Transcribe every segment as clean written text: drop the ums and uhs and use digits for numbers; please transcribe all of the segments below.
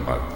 محمد.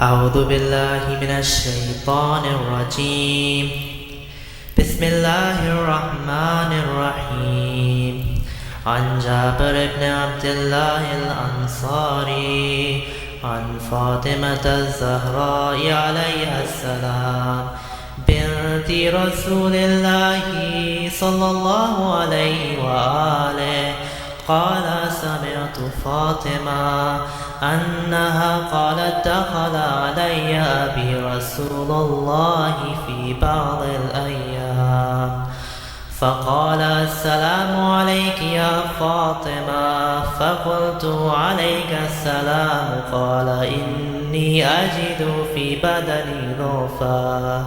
أعوذ بالله من الشيطان الرجيم. بسم الله الرحمن الرحيم. عن جابر بن عبد الله الأنصاري عن فاطمة الزهراء عليها السلام بنت رسول الله صلى الله عليه وآله قال سمعت فاطمة أنها قالت دخل علي أبي رسول الله في بعض الأيام فقال السلام عليك يا فاطمة، فقلت عليك السلام. قال إني أجد في بدني ضعفا،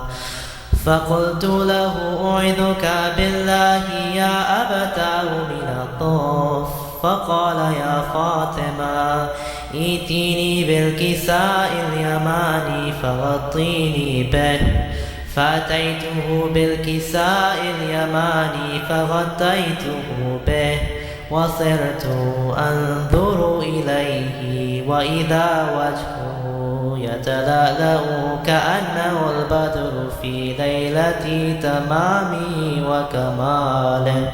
فقلت له أعوذك بالله يا أبتاه من الضعف. فقال يا فاطمة ائتيني بالكساء اليماني فغطيني به، فأتيته بالكساء اليماني فغطيته به، وصرت أنظر إليه وإذا وجهه يتلألأ كأنه البدر في ليلة تمامه وكماله.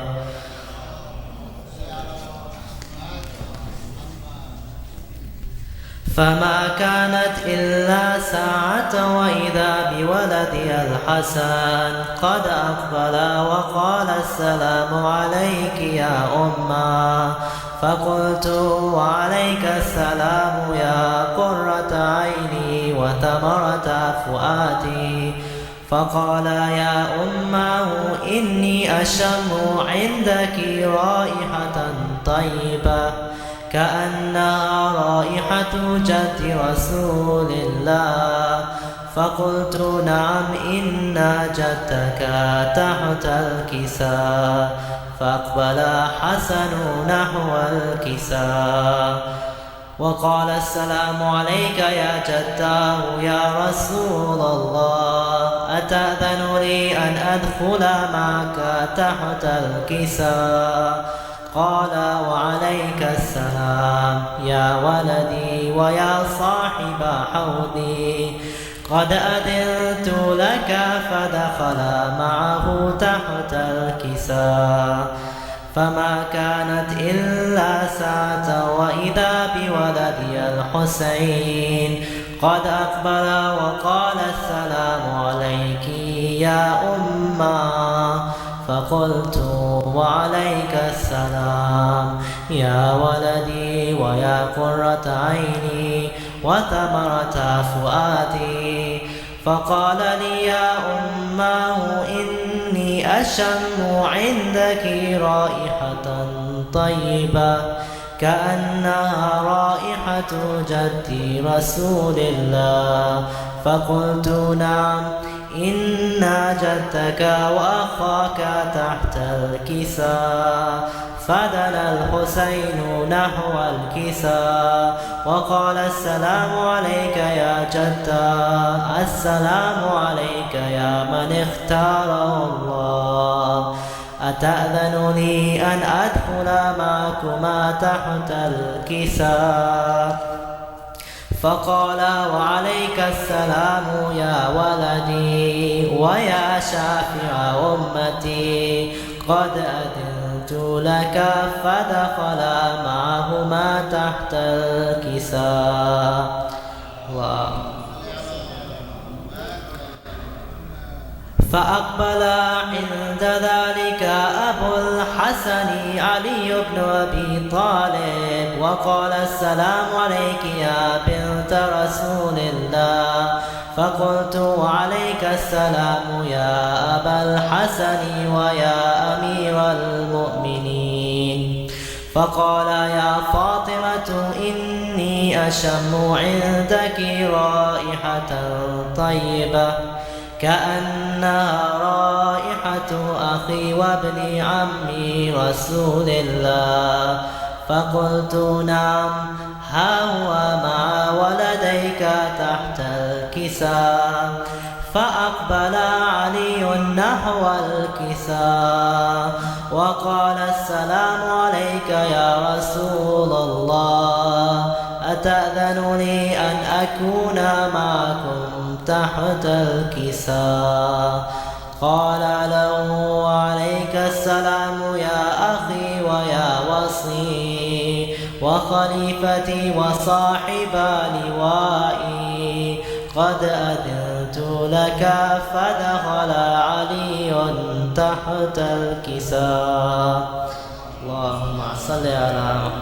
فما كانت إلا ساعة وإذا بولدي الحسن قد أقبل وقال السلام عليك يا أمه. فقلت وعليك السلام يا قرة عيني وثمرة فؤادي. فقال يا أمه إني أشم عندك رائحة طيبة كأنها رائحة جد رسول الله. فقلت نعم إن جدك تحت الكساء. فأقبل حسن نحو الكساء وقال السلام عليك يا جداه يا رسول الله، أتأذن لي أن أدخل معك تحت الكساء؟ قال وعليك السلام يا ولدي ويا صاحب حوضي، قد أذنت لك. فدخل معه تحت الكساء فما كانت إلا ساعة وإذا بولدي الحسين قد أقبل وقال السلام عليك يا أمه. فقلت وعليك السلام يا ولدي ويا قرة عيني وثمرة فؤادي. فقال لي يا أمه إني أشم عندك رائحة طيبة كأنها رائحة جد رسول الله. فقلت نعم إن جدك وأخاك تحت الكساء. فدنا الحسين نحو الكساء وقال السلام عليك يا جدا، السلام عليك يا من اختاره الله، أتأذن لي أن أدخل معكما تحت الكساء؟ فقال وعليك السلام يا ولدي ويا شافع أمتي، قد أذنت لك. فدخل معهما تحت الكساء. الله. فأقبل عند ذلك أبو الحسن علي بن أبي طالب وقال السلام عليك يا بنت رسول الله. فقلت وعليك السلام يا أبا الحسن ويا أمير المؤمنين. فقال يا فاطمة إني أشم عندك رائحة طيبة كأنها رائحة أخي وابن عمي رسول الله. فقلت نعم، ها هو مع ولديك تحت الكساء. فأقبل علي نحو الكساء وقال السلام عليك يا رسول الله، أتأذن لي أن أكون معكم تحت الكساء؟ قال له وعليك السلام يا أخي ويا وصي وخليفتي وصاحب لوائي، قد أذنت لك. فدخل علي تحت الكساء. اللهم صل على محمد.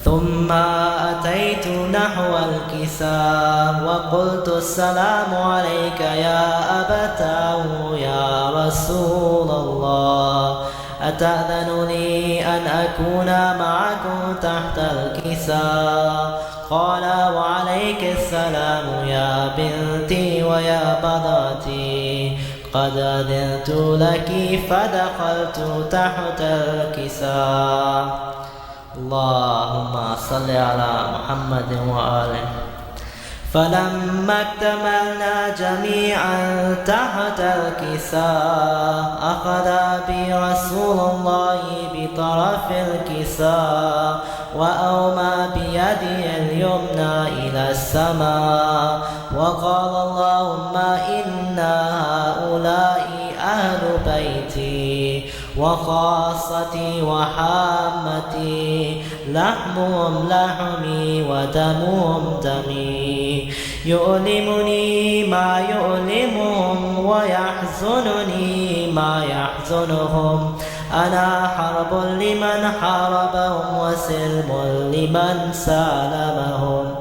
ثم أتيت نحو الكساء وقلت السلام عليك يا أبتاه يا رسول الله، أتأذن لي أن أكون معكم تحت الكساء؟ قال وعليك السلام يا بنتي ويا بضعتي، قد أذنت لك. فدخلت تحت الكساء. اللهم صل على محمد وآله. فلما اكتملنا جميعا تحت الكساء أخذ بي رسول الله بطرف الكساء وأومى بيده اليمنى إلى السماء وقال اللهم إن هؤلاء أهل بيتي وخاصتي وحامتي، لحمهم لحمي ودمهم دمي، يؤلمني ما يؤلمهم ويحزنني ما يحزنهم. أنا حرب لمن حاربهم وسلم لمن سالمهم،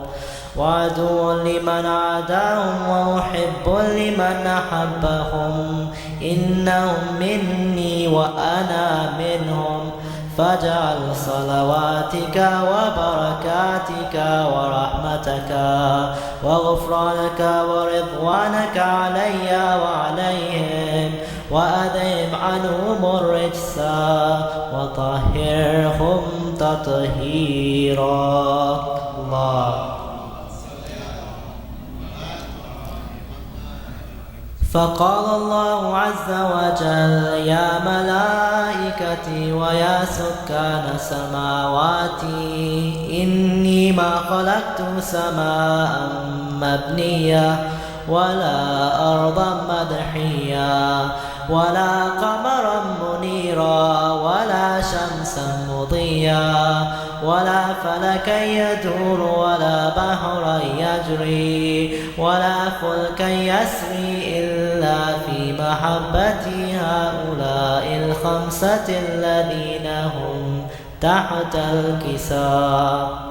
وعدو لمن عاداهم ومحب لمن أحبهم. إنهم مني وأنا منهم، فاجعل صلواتك وبركاتك ورحمتك وغفرانك ورضوانك علي وعليهم، وأذهب عنهم الرجس وطهرهم تطهيرا. الله. فقال الله عز وجل يا ملائكتي ويا سكان سماواتي، إني ما خلقت سماء مبنية ولا أرضا مدحية ولا قمرا منيرا ولا شمسا مضيا ولا فلكا يدور ولا بحرا يجري ولا فلكا يسري إلا في محبة هؤلاء الخمسة الذين هم تحت الكساء.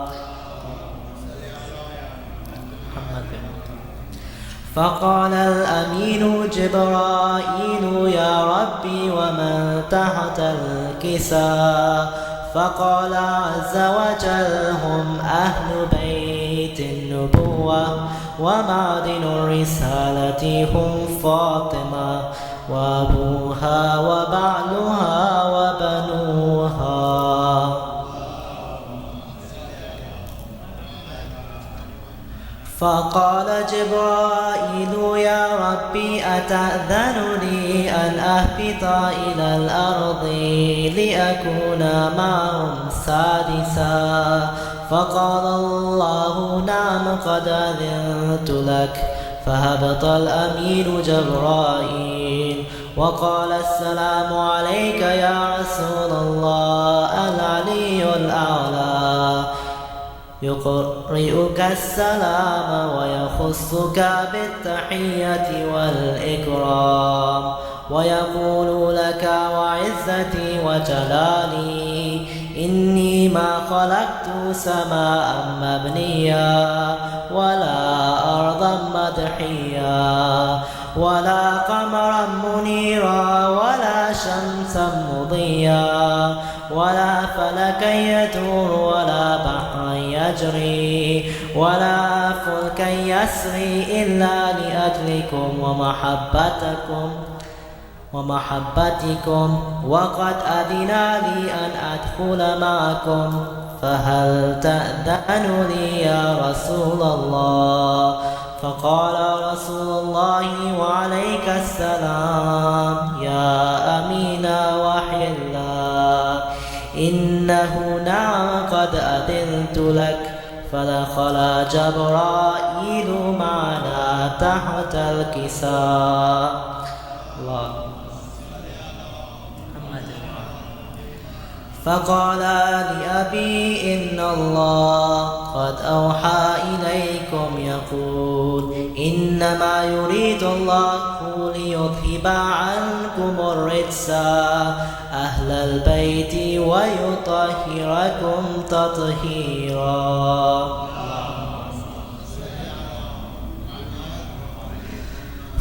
فقال الأمين جبرائيل يا ربي ومن تحت الكساء؟ فقال عز وجل هم أهل بيت النبوة ومعدن الرسالة هم فاطمة وأبوها وبعلها وبنوها. فقال جبرائيل يا ربي أتأذن لي أن أهبط إلى الأرض لأكون معهم سادسا؟ فقال الله نعم قد أذنت لك. فهبط الأمين جبرائيل وقال السلام عليك يا رسول الله العلي الأعلى، يقرئك السلام ويخصك بالتحية والإكرام ويقول لك وعزتي وجلالي إني ما خلقت سماء مبنيا ولا أرضا مدحيا ولا قمرا منيرا ولا شمسا مضيا ولا فلكا يدور ولا بحرا يجري ولا فلكا يسري إلا لأجلكم ومحبتكم وقد أذن لي أن أدخل معكم، فهل تأذن لي يا رسول الله؟ فقال رسول الله وعليك السلام يا أمين وحي الله إنه نعم قد أذنت لك. فدخل جبرائيل معنا تحت الكساء. الله. فقال لأبي إن الله قد أوحى إليكم يقول إنما يريد الله ليذهب عنكم الرجس أهل البيت ويطهركم تطهيرا.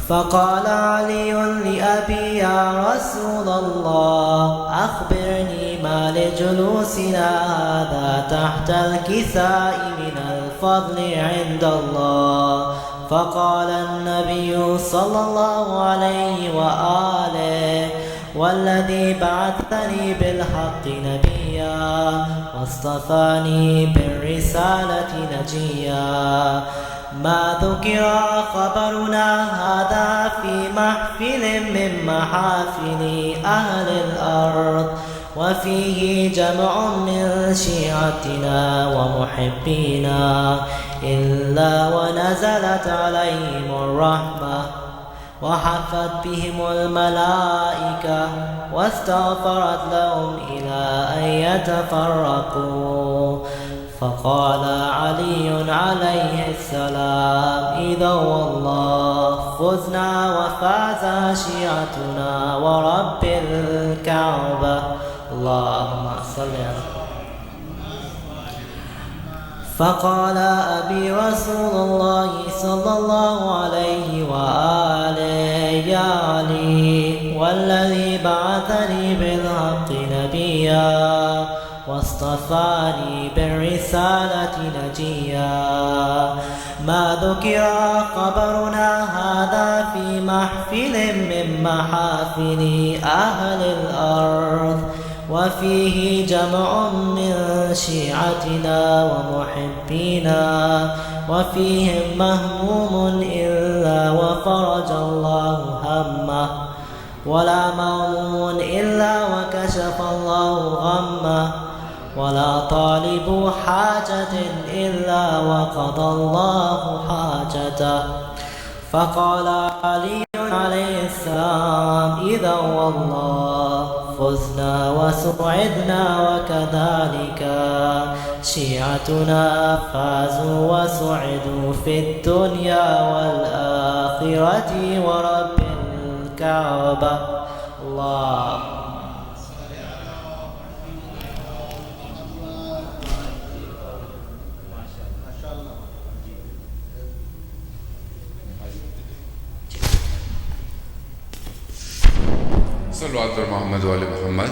فقال علي لأبي يا رسول الله أخبرني ما لجلوسنا هذا تحت الكساء من الفضل عند الله. فقال النبي صلى الله عليه وآله والذي بعثني بالحق نبيا واصطفاني بالرسالة نجيا ما ذكر خبرنا هذا في محفل من محافل أهل الأرض وفيه جمع من شيعتنا ومحبينا إلا ونزلت عليهم الرحمة وحفت بهم الملائكة واستغفرت لهم إلى أن يتفرقوا. فقال علي عليه السلام إذا والله فزنا وفاز شيعتنا ورب الكعبة. اللهم صل على. فقال أبي رسول الله صلى الله عليه وآله يا علي والذي بعثني بالحق نبيا واصطفاني بالرسالة نجيا ما ذكر خبرنا هذا في محفل من محافل أهل الأرض وفيه جمع من شيعتنا ومحبينا وفيهم مهموم إلا وفرج الله همه ولا مغموم إلا وكشف الله غمه ولا طالب حاجة إلا وقضى الله حاجته. فقال علي عليه السلام إذا والله فزنا وسعدنا وكذلك شيعتنا فازوا وسعدوا في الدنيا والآخرة ورب الكعبة. الله. صلوا على محمد وآل محمد.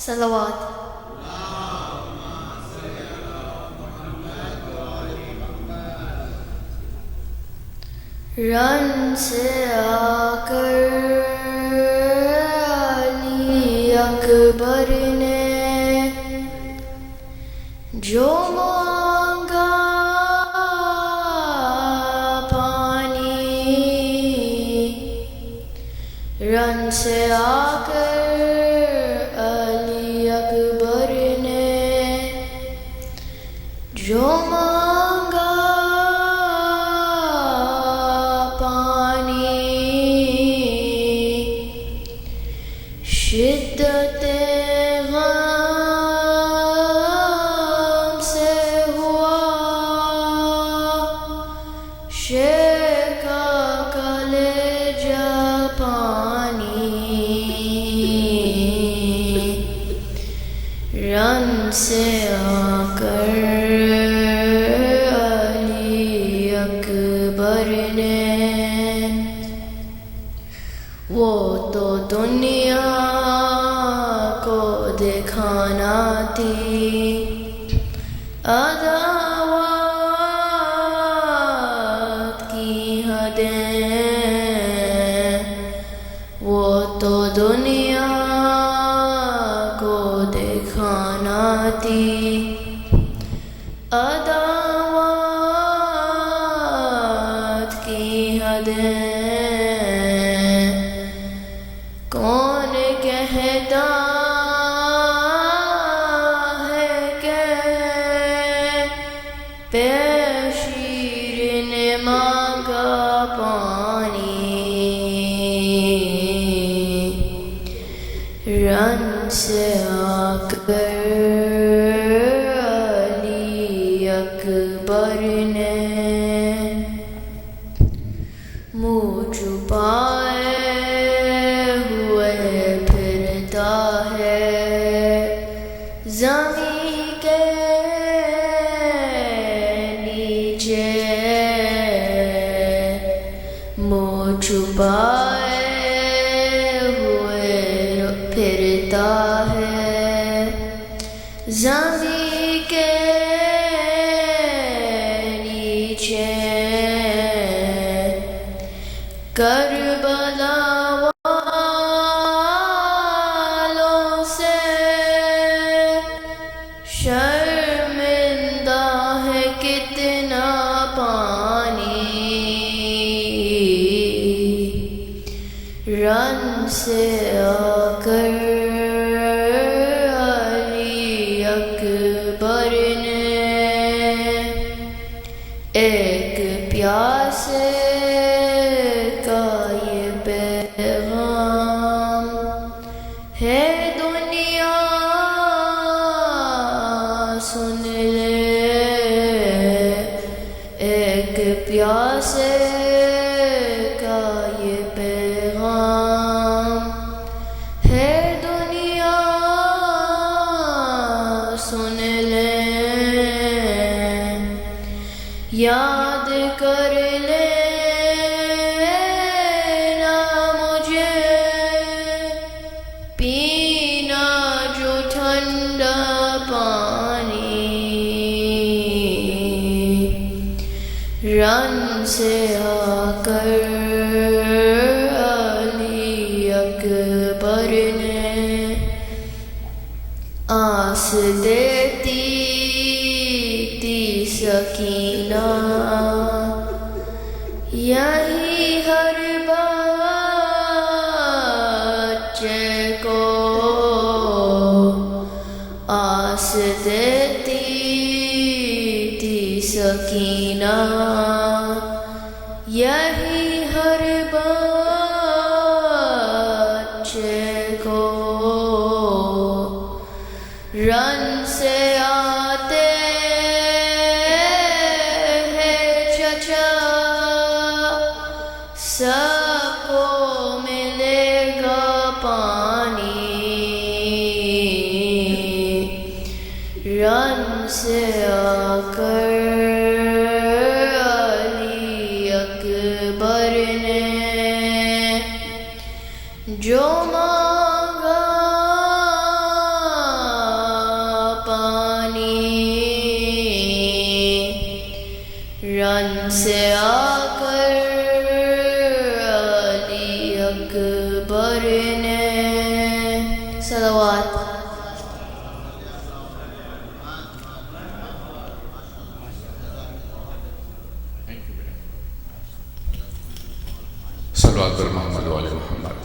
صلوات. رن سے آ کر علی اکبر نے جو مانگا پانی، رن سے آ کر علی اکبر نے جو مانگا پانی، شدت غم سے ہوا شیکا کلیجہ پانی، رن سے آ کر علی اکبر نے، وہ تو دنیا کو دکھانا تھی عداوت کی حدیں، وہ تو دنیا کو دکھانا تھی عداوت کی حدیں، کون کہتا ہے کہ شیر نے مانگا پانی، رن سے آ کر علی اکبر نے منہ چھپائے ہوئے پھرتا ہے زمین کے نیچے، منہ چھپائے ہوئے پھرتا ہے زمین کے نیچے، کربلا والوں سے شرمندہ ہے کتنا پانی، رن سے آ کر علی اکبر نے ایک پیاسے کا یہ پیغام ہے دنیا سن لے، ایک پیاسے کا یہ پیغام ہے دنیا سن لے، یاد کر لینا مجھے پینا جو ٹھنڈا پانی، رن سے آ کر علی اکبر نے آس دیتی تھی سکینہ، یہی ہر بچے کو آس دیتی تھی سکینہ، یہی ہر بچے کو، رن سے آتے ہیں چچا سب کو ملے گا پانی، رن سے آ کر علی اکبر نے جو مانگا صلوات. صلوات بر محمد و آل محمد.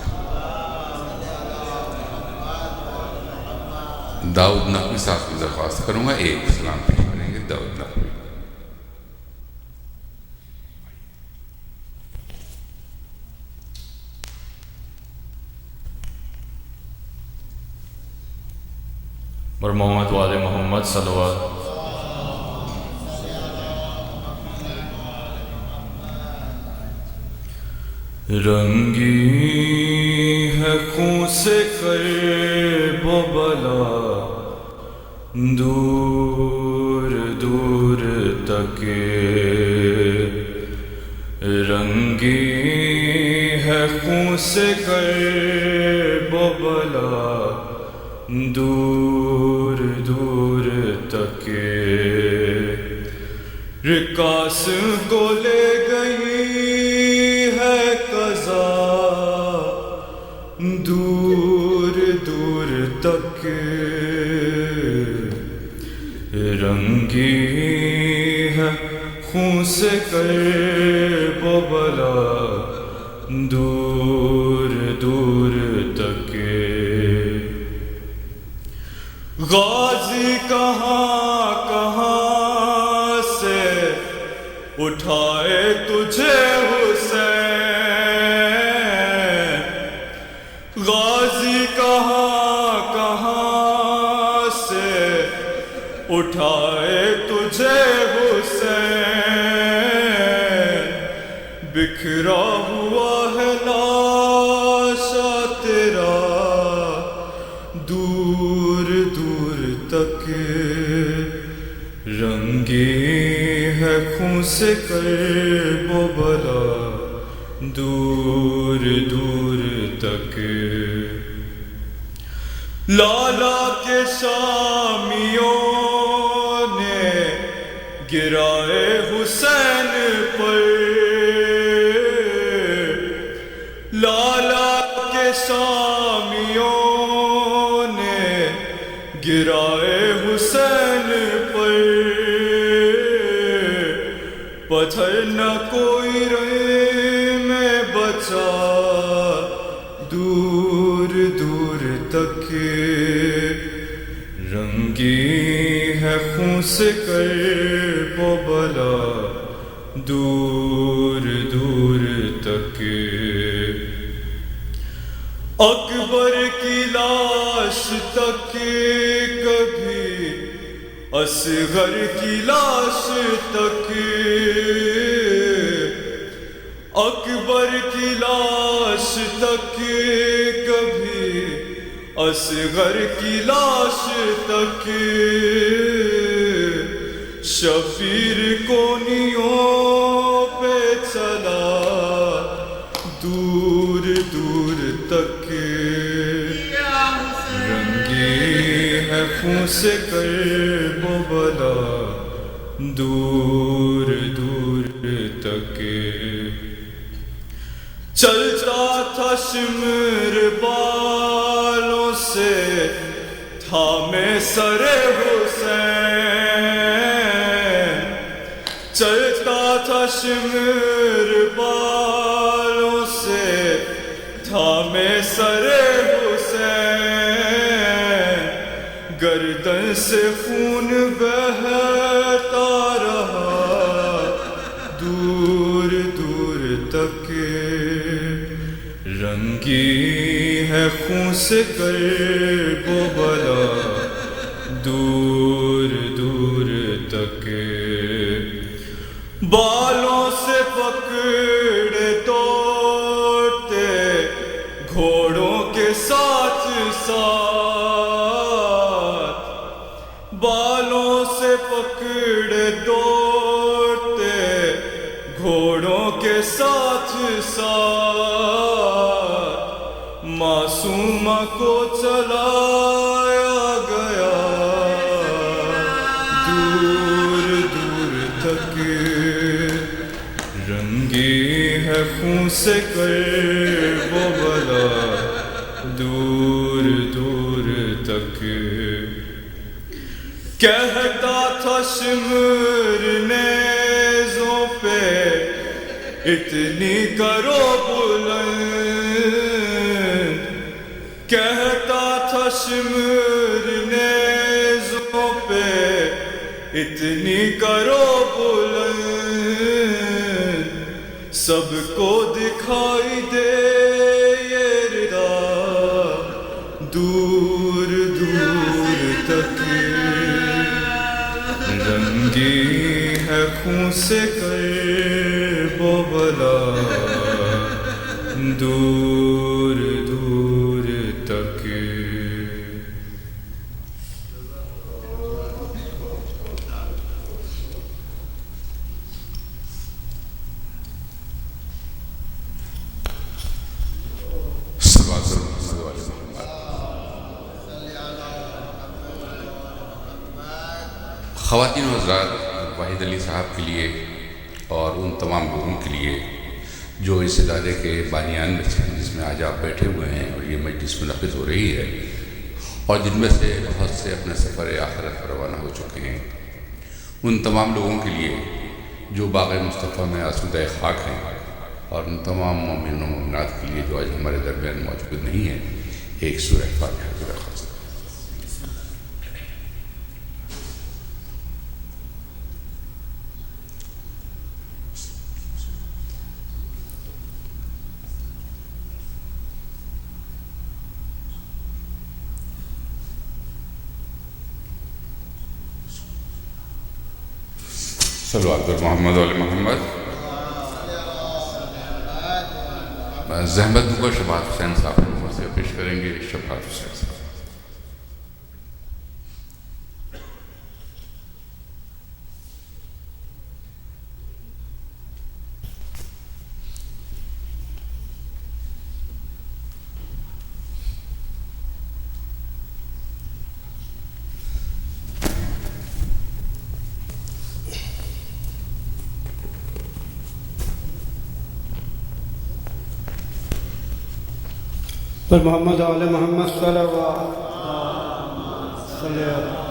داؤد نقوی صاحب کی درخواست کروں گا، ایک سلام پیش کریں گے. داؤد نقوی. اور محمد و آل محمد صلوات. رنگی ہے خون سے کرب و بلا، دور دور تک رنگی ہے خون سے کرب و بلا، دور دور تک رکاس کو لے گئی ہے قضا، دور دور تک رنگی ہے خون سے کرب و بلا، دور دور تک غازی کہاں کہاں سے اٹھائے تجھے حسین، غازی کہاں کہاں سے اٹھائے تجھے حسین، بکھرا ہوا ہے لاشا تیرا، دور دور تک رنگی ہے خون سے کرب و بلا، دور دور تک لالا کے شامیوں نے گرائے حسین پر، لالا کے شامیوں نے گرائے حسین پر، پتھر نہ کوئی رہے میں بچا، دور دور تک رنگی ہے خون سے کرب و بلا، دور دور تک اکبر کی لاش تک کبھی، اصغر کی لاش تک، اکبر کی لاش تک کبھی، اصغر کی لاش تک شبیر کونیوں پہ چلا، دور دور تک رنگی ہے خون سے کرب و بلا، دور دور تک چلتا تھا شمر بالوں سے تھامے سر حسین، چلتا تھا شمر بالوں سے تھامے سر حسین، گردن سے خون بہتا رہا، دور دور تک رنگی ہے خون سے کرب و بلا، دور دور تک بالوں سے پکڑے توڑتے گھوڑوں کے ساتھ ساتھ، بالوں سے پکڑے توڑتے گھوڑوں کے ساتھ ساتھ، معصومہ کو چلایا گیا، دور دور تک رنگی ہے خون سے کرب و بلا، دور دور تک کہتا تھا شمر نیزوں پہ اتنی کرو بلند، کہتا تھا شمر نیزوں پہ اتنی کرو بلند، سب کو دکھائی دے یہ ردا دور دور تک، رنگی ہے خون سے کرب و بلا دور دور تک۔ خواتین و حضرات، واحد علی صاحب کے لیے اور ان تمام لوگوں کے لیے جو اس ادارے کے بانیان میں سے جس میں آج آپ بیٹھے ہوئے ہیں اور یہ مجلس منعقد ہو رہی ہے، اور جن میں سے بہت سے اپنے سفر آخرت پر روانہ ہو چکے ہیں، ان تمام لوگوں کے لیے جو باغ مصطفیٰ میں آسودہ خاک ہیں، اور ان تمام مومنین و مومنات کے لیے جو آج ہمارے درمیان موجود نہیں ہیں، ایک سورہ فاتحہ کی درخواست۔ صلو علی محمد و علی محمد۔ زحمت کو شفاعت حسین صاحب کو سے پیش کریں گے۔ شفاعت حسین صاحب۔ پر محمد و علی محمد صلی اللہ علیہ وسلم۔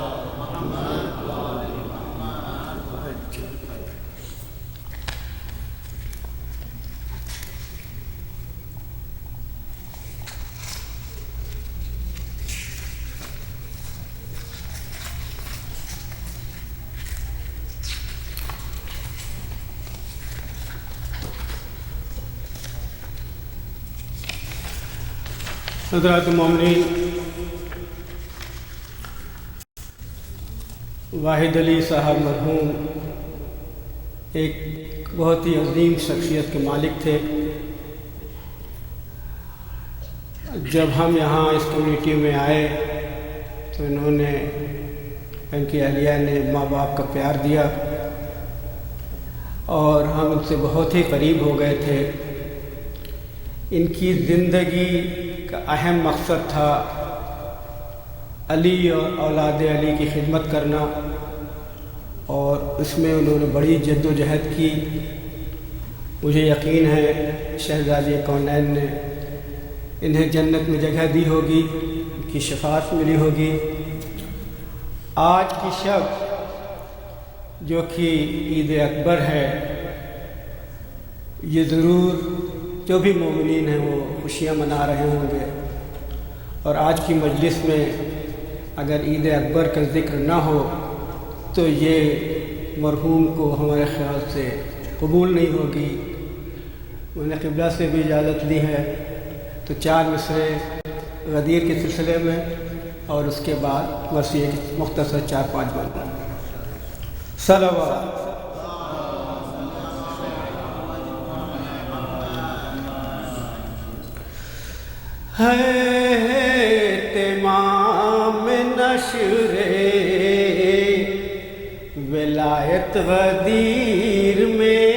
حضرات مومنین، واحد علی صاحب مرحوم ایک بہت ہی عظیم شخصیت کے مالک تھے۔ جب ہم یہاں اس کمیونٹی میں آئے تو انہوں نے، ان کی اہلیہ نے ماں باپ کا پیار دیا اور ہم ان سے بہت ہی قریب ہو گئے تھے۔ ان کی زندگی کا اہم مقصد تھا علی اور اولاد علی کی خدمت کرنا، اور اس میں انہوں نے بڑی جد و جہد کی۔ مجھے یقین ہے شہزادی کونین نے انہیں جنت میں جگہ دی ہوگی، ان کی شفاعت ملی ہوگی۔ آج کی شب جو کہ عید اکبر ہے، یہ ضرور جو بھی مومنین ہیں وہ خوشیاں منا رہے ہوں گے، اور آج کی مجلس میں اگر عید اکبر کا ذکر نہ ہو تو یہ مرحوم کو ہمارے خیال سے قبول نہیں ہوگی۔ میں نے قبلہ سے بھی اجازت لی ہے تو 4 مصرے غدیر کے سلسلے میں اور اس کے بعد بس یہ مختصر 4-5 بندہ صلوات۔ ہے تمام نشر ولایت غدیر میں،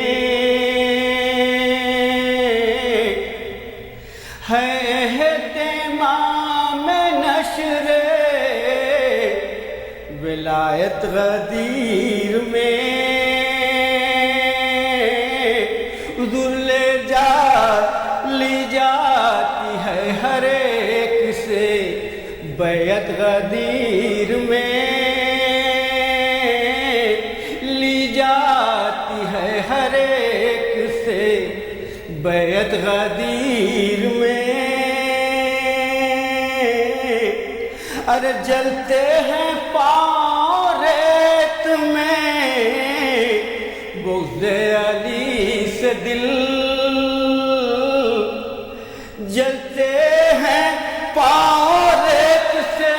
ہے تمام نشر ولایت غدیر میں، حضور لے جا لی جاتی ہے ہر ایک سے بیعت غدیر میں لی جاتی ہے ہر ایک سے، بیعت غدیر میں ارے جلتے ہیں پاؤں ریت میں، بغض علی سے دل جلتے ہیں پاؤں ریت سے،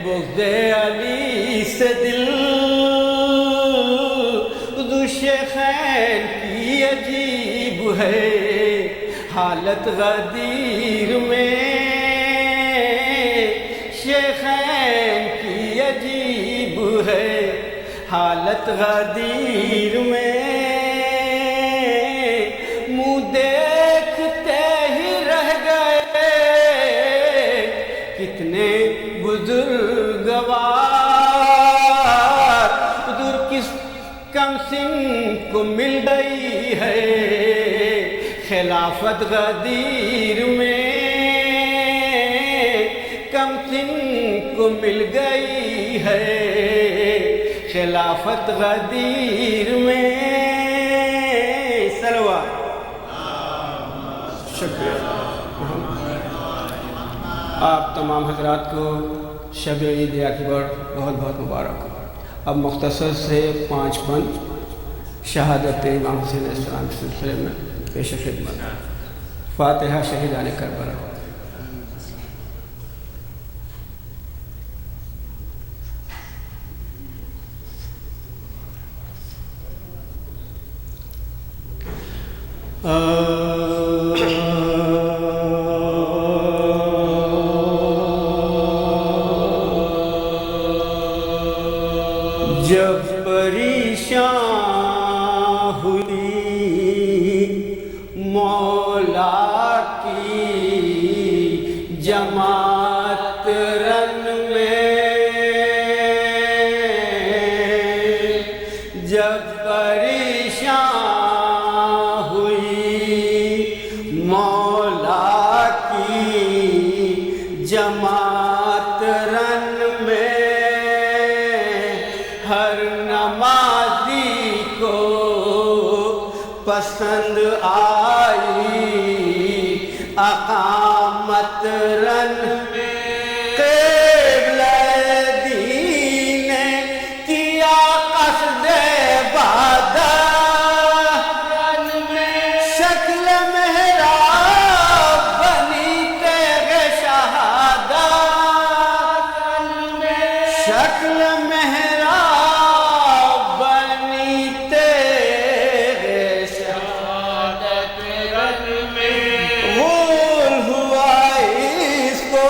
بغض علی سے دل، ذو شیخین کی عجیب ہے حالت غدیر میں، شیخین کی عجیب ہے حالت غدیر میں، منہ دیکھتے ہی رہ گئے کتنے بزرگوار، ادھر کس کم سن کو مل گئی ہے خلافت غدیر میں، کم سن کو مل گئی ہے خلافت غدیر میں۔ صلوات۔ شکریہ۔ آپ تمام حضرات کو شب عید اکبر بہت بہت مبارک ہو۔ اب مختصر سے 5 بند شہادت امام حسین علیہ السلام کے سلسلے میں پیش خدمت۔ فاتحہ شہیدان کربلا۔ جب پریشان ہوئی مولا کی جماعت رن میں، جب پریشان ہوئی مولا کی جماعت رن میں، ہر نمازی کو پسند آئی اقامت رن میں، قبلہ دین نے کیا قصد عبادت رن میں، شکل محراب بنی تیغ شہادت رن میں، شکل محراب بنی تیغ شہادت رن میں، غول ہوا اس کو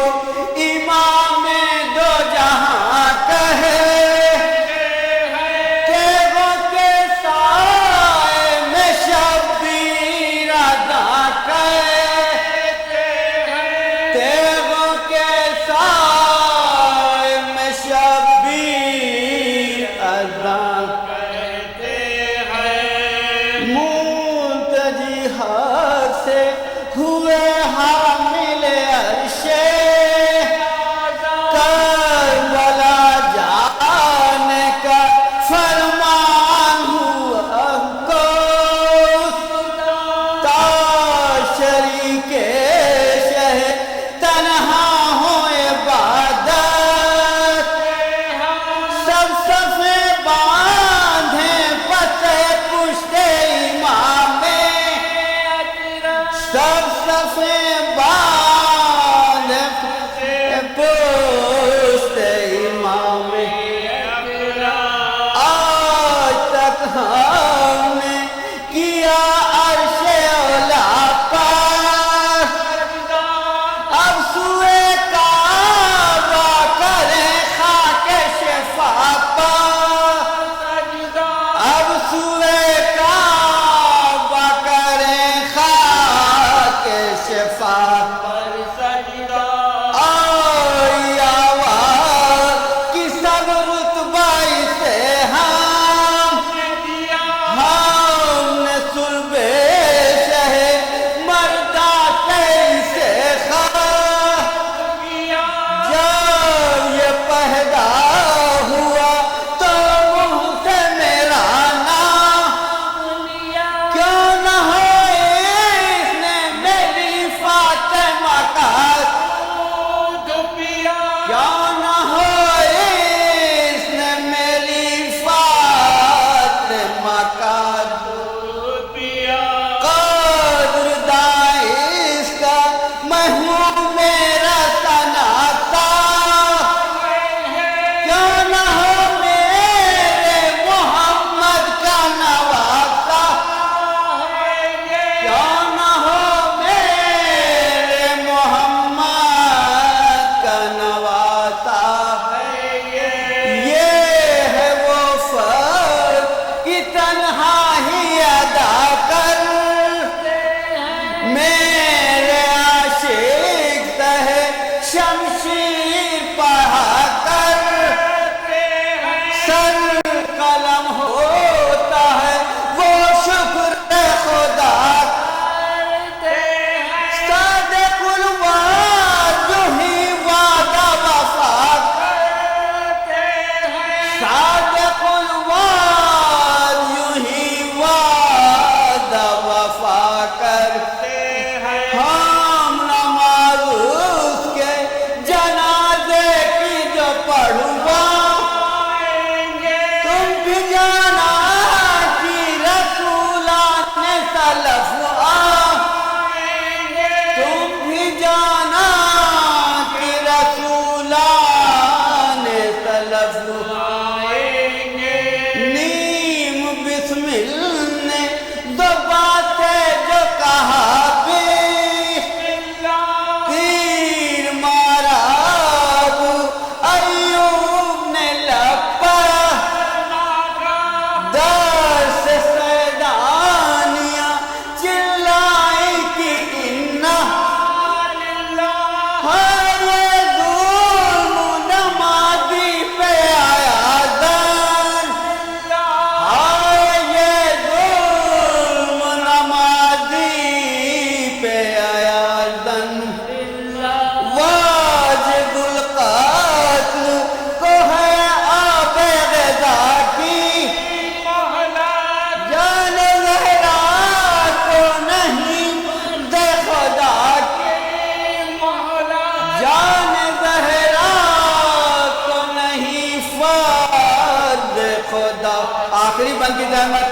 آخری بند کی زحمت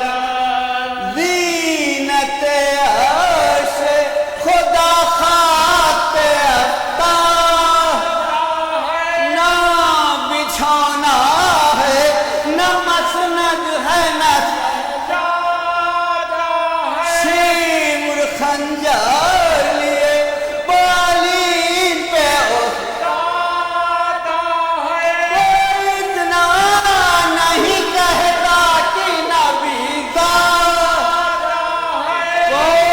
زینت عرش خدا خاک اتا نہ بچھونا ہے نہ مسند ہے نہ سیمر خنجر لیے بالین پہ اتنا نہیں کہتا کہ نبیزہ کوئی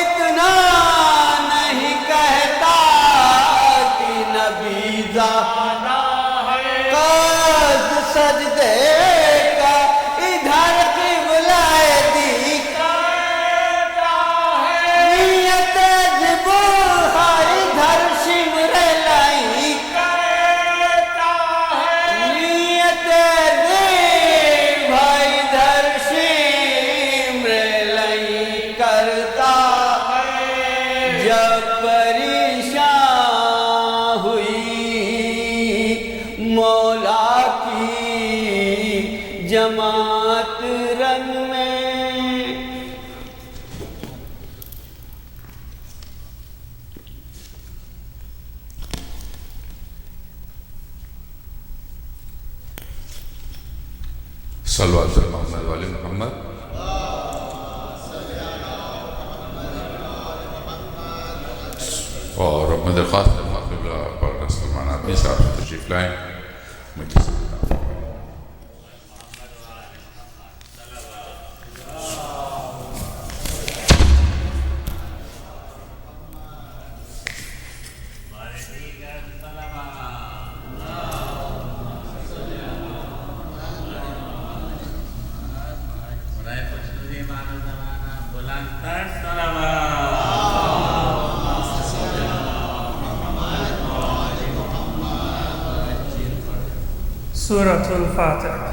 اتنا نہیں کہتا کہ نبیزہ قصد سجدے کا ادھر قبلہ دی نیت ذبح ادھر شمر لائی نیت ذبح ادھر شمر لائی کرتا جب پریشان ہوئی مولا کی جماعت رنگ میں صلو علی محمد و علی محمد. اور اب میں درخواست کروں قبلہ پر سلمان آدمی صاحب سے تشریف لائیں. مجھے سورة الفاتحة.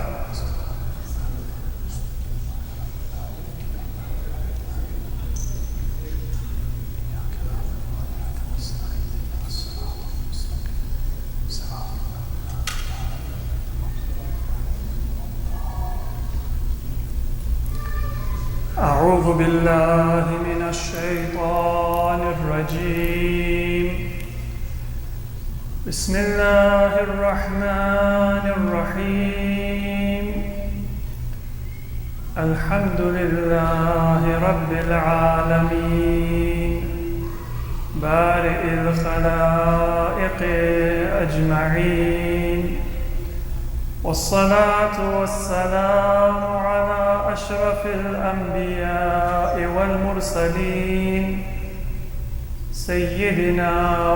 أعوذ بالله من الشيطان الرجيم. بسم الله الرحمن الرحيم. الحمد لله رب العالمين بارئ الخلائق أجمعين، والصلاة والسلام على أشرف الأنبياء والمرسلين سيدنا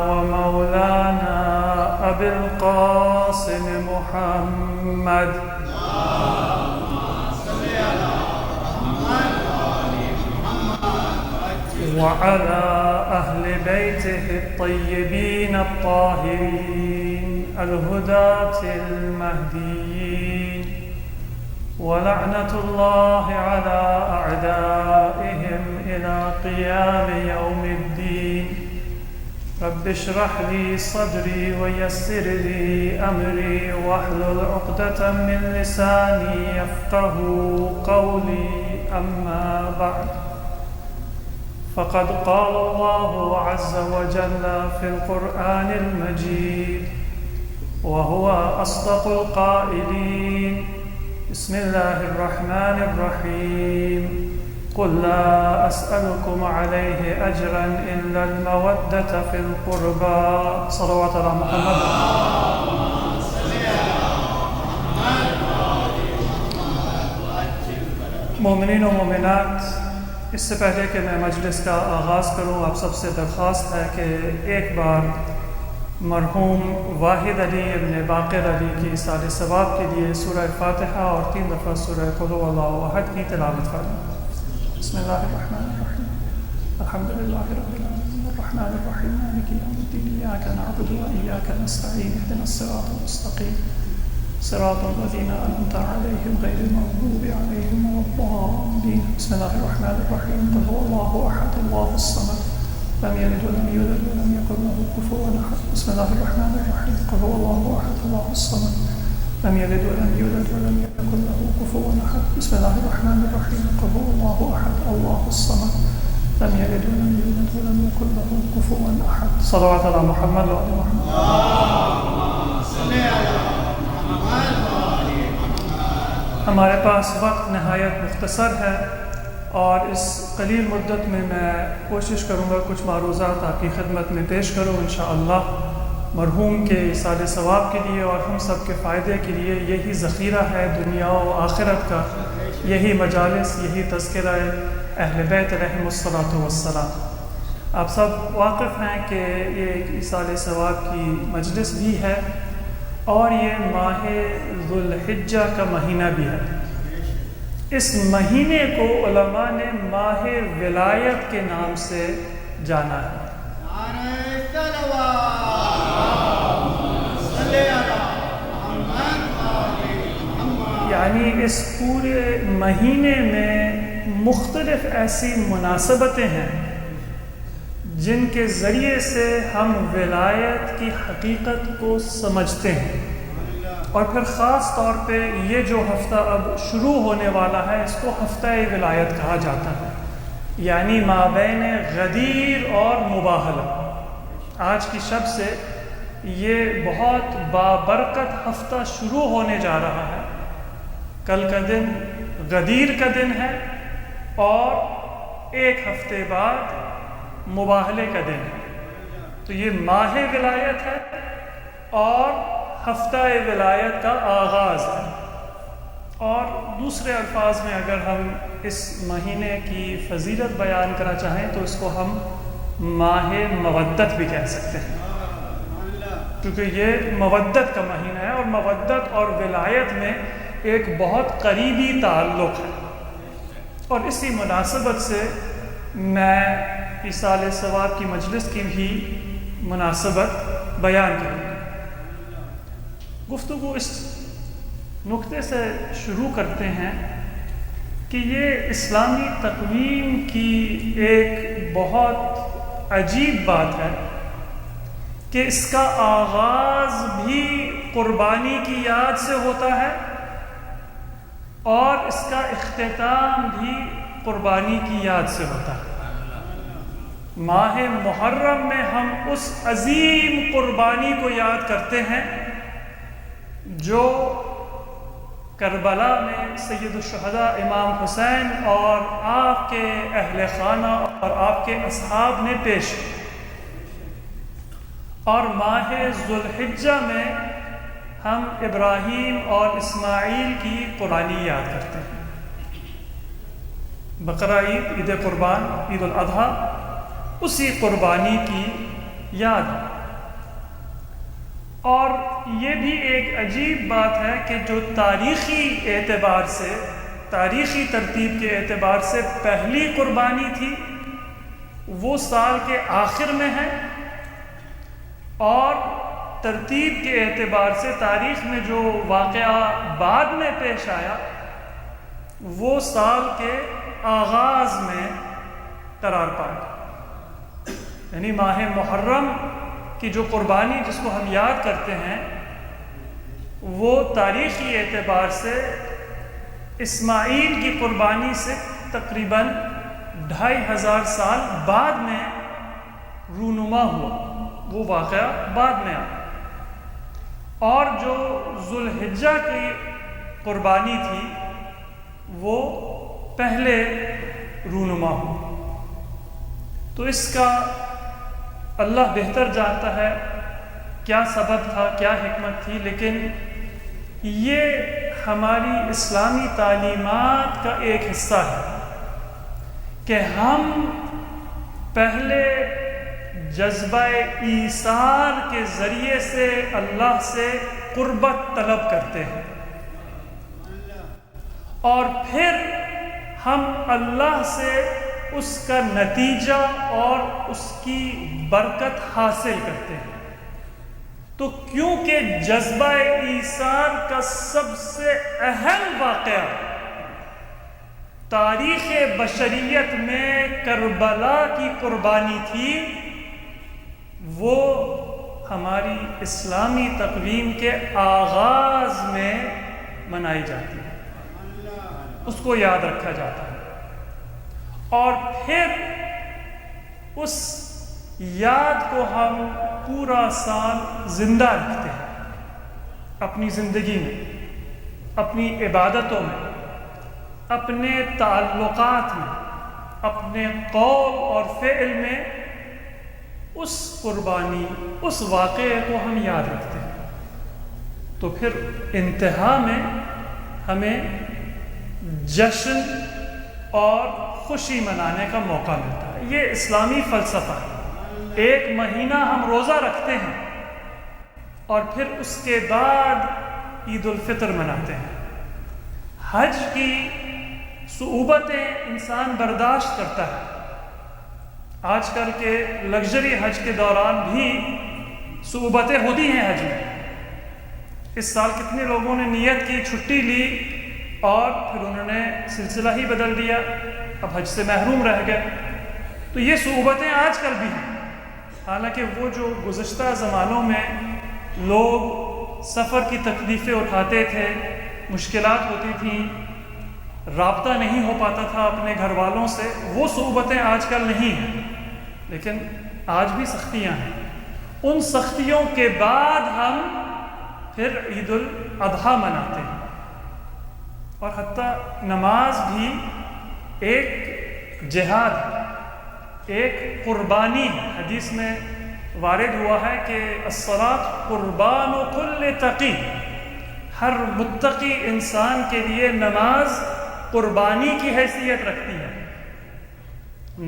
ومولانا أبي القاسم محمد وعلى أهل بيته الطيبين الطاهرين الهداة المهديين، ولعنة الله على أعدائهم إلى قيام يوم الدين. رب اشرح لي صدري ويسر لي أمري واحلل عقدة من لساني يفقه قولي. أما بعد، فقد قال الله عز وجل في القرآن المجيد وهو أصدق القائلين. بسم الله الرحمن الرحيم. قل لا أسألكم عليه أجرا إلا المودة في القربى. صلوات على محمد. مومنین و مومنات، اس سے پہلے کہ میں مجلس کا آغاز کروں، آپ سب سے درخواست ہے کہ ایک بار مرحوم واحد علی ابن باقر علی کی سال ثواب کے لیے سورہ فاتحہ اور 3 دفعہ سورہ قل هو اللہ احد کی تلاوت فرمائیں. بسم اللہ الرحمن الرحیم. الحمد للہ رب العالمین الرحمن الرحیم مالک یوم الدین ایاک نعبد و ایاک نستعین اهدنا الصراط المستقیم صراط الذین انعمت علیہم غیر المغضوب علیہم ولا الضالین. بسم اللہ الرحمن الرحیم. قل هو اللہ احد اللہ الصمد لم يلد ولم يولد ولم يكن له كفوا احد. بسم الله الرحمن الرحيم. قل هو الله احد الله الصمد لم يلد ولم يولد ولم يكن له كفوا أحد. بسم الله الرحمن الرحيم. قل هو الله أحد الله الصمد لم يلد ولم يولد ولم يكن له كفوا أحد. صلوات على محمد وعلى محمد. ہمارے پاس وقت نہایت مختصر ہے اور اس قلیل مدت میں کوشش کروں گا کچھ معروضات آپ کی خدمت میں پیش کروں انشاءاللہ، مرحوم کے ایصال ثواب کے لیے اور ہم سب کے فائدے کے لیے. یہی ذخیرہ ہے دنیا و آخرت کا، یہی مجالس، یہی تذکرہ اہل بیت علیہم الصلاۃ والسلام. آپ سب واقف ہیں کہ یہ ایک ایصال ثواب کی مجلس بھی ہے اور یہ ماہ ذوالحجہ کا مہینہ بھی ہے. اس مہینے کو علماء نے ماہ ولایت کے نام سے جانا ہے. یعنی اس پورے مہینے میں مختلف ایسی مناسبتیں ہیں جن کے ذریعے سے ہم ولایت کی حقیقت کو سمجھتے ہیں. اور پھر خاص طور پہ یہ جو ہفتہ اب شروع ہونے والا ہے اس کو ہفتہ ولایت کہا جاتا ہے، یعنی مابین غدیر اور مباہلہ. آج کی شب سے یہ بہت بابرکت ہفتہ شروع ہونے جا رہا ہے. کل کا دن غدیر کا دن ہے اور ایک ہفتے بعد مباہلے کا دن ہے. تو یہ ماہ ولایت ہے اور ہفتہ ولایت کا آغاز ہے. اور دوسرے الفاظ میں اگر ہم اس مہینے کی فضیلت بیان کرنا چاہیں تو اس کو ہم ماہ مودت بھی کہہ سکتے ہیں، کیونکہ یہ مودت کا مہینہ ہے اور مودت اور ولایت میں ایک بہت قریبی تعلق ہے. اور اسی مناسبت سے میں ایصال ثواب کی مجلس کی بھی مناسبت بیان کروں. گفتگو اس نقطے سے شروع کرتے ہیں کہ یہ اسلامی تقویم کی ایک بہت عجیب بات ہے کہ اس کا آغاز بھی قربانی کی یاد سے ہوتا ہے اور اس کا اختتام بھی قربانی کی یاد سے ہوتا ہے. ماہ محرم میں ہم اس عظیم قربانی کو یاد کرتے ہیں جو کربلا میں سید الشہداء امام حسین اور آپ کے اہل خانہ اور آپ کے اصحاب نے پیش کی. اور ماہ ذوالحجہ میں ہم ابراہیم اور اسماعیل کی قربانی یاد کرتے ہیں. بقرہ عید، عید قربان، عید الاضحیٰ اسی قربانی کی یاد ہے. اور یہ بھی ایک عجیب بات ہے کہ جو تاریخی اعتبار سے، تاریخی ترتیب کے اعتبار سے پہلی قربانی تھی وہ سال کے آخر میں ہے، اور ترتیب کے اعتبار سے تاریخ میں جو واقعہ بعد میں پیش آیا وہ سال کے آغاز میں قرار پایا. یعنی ماہ محرم کی جو قربانی جس کو ہم یاد کرتے ہیں وہ تاریخی اعتبار سے اسماعیل کی قربانی سے تقریباً 2500 سال بعد میں رونما ہوا، وہ واقعہ بعد میں آیا. اور جو ذوالحجہ کی قربانی تھی وہ پہلے رونما ہوا. تو اس کا اللہ بہتر جانتا ہے کیا سبب تھا، کیا حکمت تھی، لیکن یہ ہماری اسلامی تعلیمات کا ایک حصہ ہے کہ ہم پہلے جذبہ ایثار کے ذریعے سے اللہ سے قربت طلب کرتے ہیں اور پھر ہم اللہ سے اس کا نتیجہ اور اس کی برکت حاصل کرتے ہیں. تو کیونکہ جذبہ ایثار کا سب سے اہم واقعہ تاریخ بشریت میں کربلا کی قربانی تھی، وہ ہماری اسلامی تقویم کے آغاز میں منائی جاتی ہے، اس کو یاد رکھا جاتا ہے، اور پھر اس یاد کو ہم پورا سال زندہ رکھتے ہیں اپنی زندگی میں، اپنی عبادتوں میں، اپنے تعلقات میں، اپنے قول اور فعل میں اس قربانی، اس واقعے کو ہم یاد رکھتے ہیں۔ تو پھر انتہا میں ہمیں جشن اور خوشی منانے کا موقع ملتا ہے۔ یہ اسلامی فلسفہ ہے۔ 1 مہینہ ہم روزہ رکھتے ہیں اور پھر اس کے بعد عید الفطر مناتے ہیں۔ حج کی صعوبتیں انسان برداشت کرتا ہے۔ آج کل کے لگژری حج کے دوران بھی صعوبتیں ہوتی ہیں حج میں۔ اس سال کتنے لوگوں نے نیت کی، چھٹی لی اور پھر انہوں نے سلسلہ ہی بدل دیا، اب حج سے محروم رہ گئے۔ تو یہ صعوبتیں آج کل بھی ہیں، حالانکہ وہ جو گزشتہ زمانوں میں لوگ سفر کی تکلیفیں اٹھاتے تھے، مشکلات ہوتی تھیں، رابطہ نہیں ہو پاتا تھا اپنے گھر والوں سے، وہ صعوبتیں آج کل نہیں ہیں، لیکن آج بھی سختیاں ہیں۔ ان سختیوں کے بعد ہم پھر عید الاضحیٰ مناتے ہیں، اور حتیٰ نماز بھی ایک جہاد ہے، ایک قربانی ہے۔ حدیث میں وارد ہوا ہے کہ الصلاۃ قربان کل تقی، ہر متقی انسان کے لیے نماز قربانی کی حیثیت رکھتی ہے۔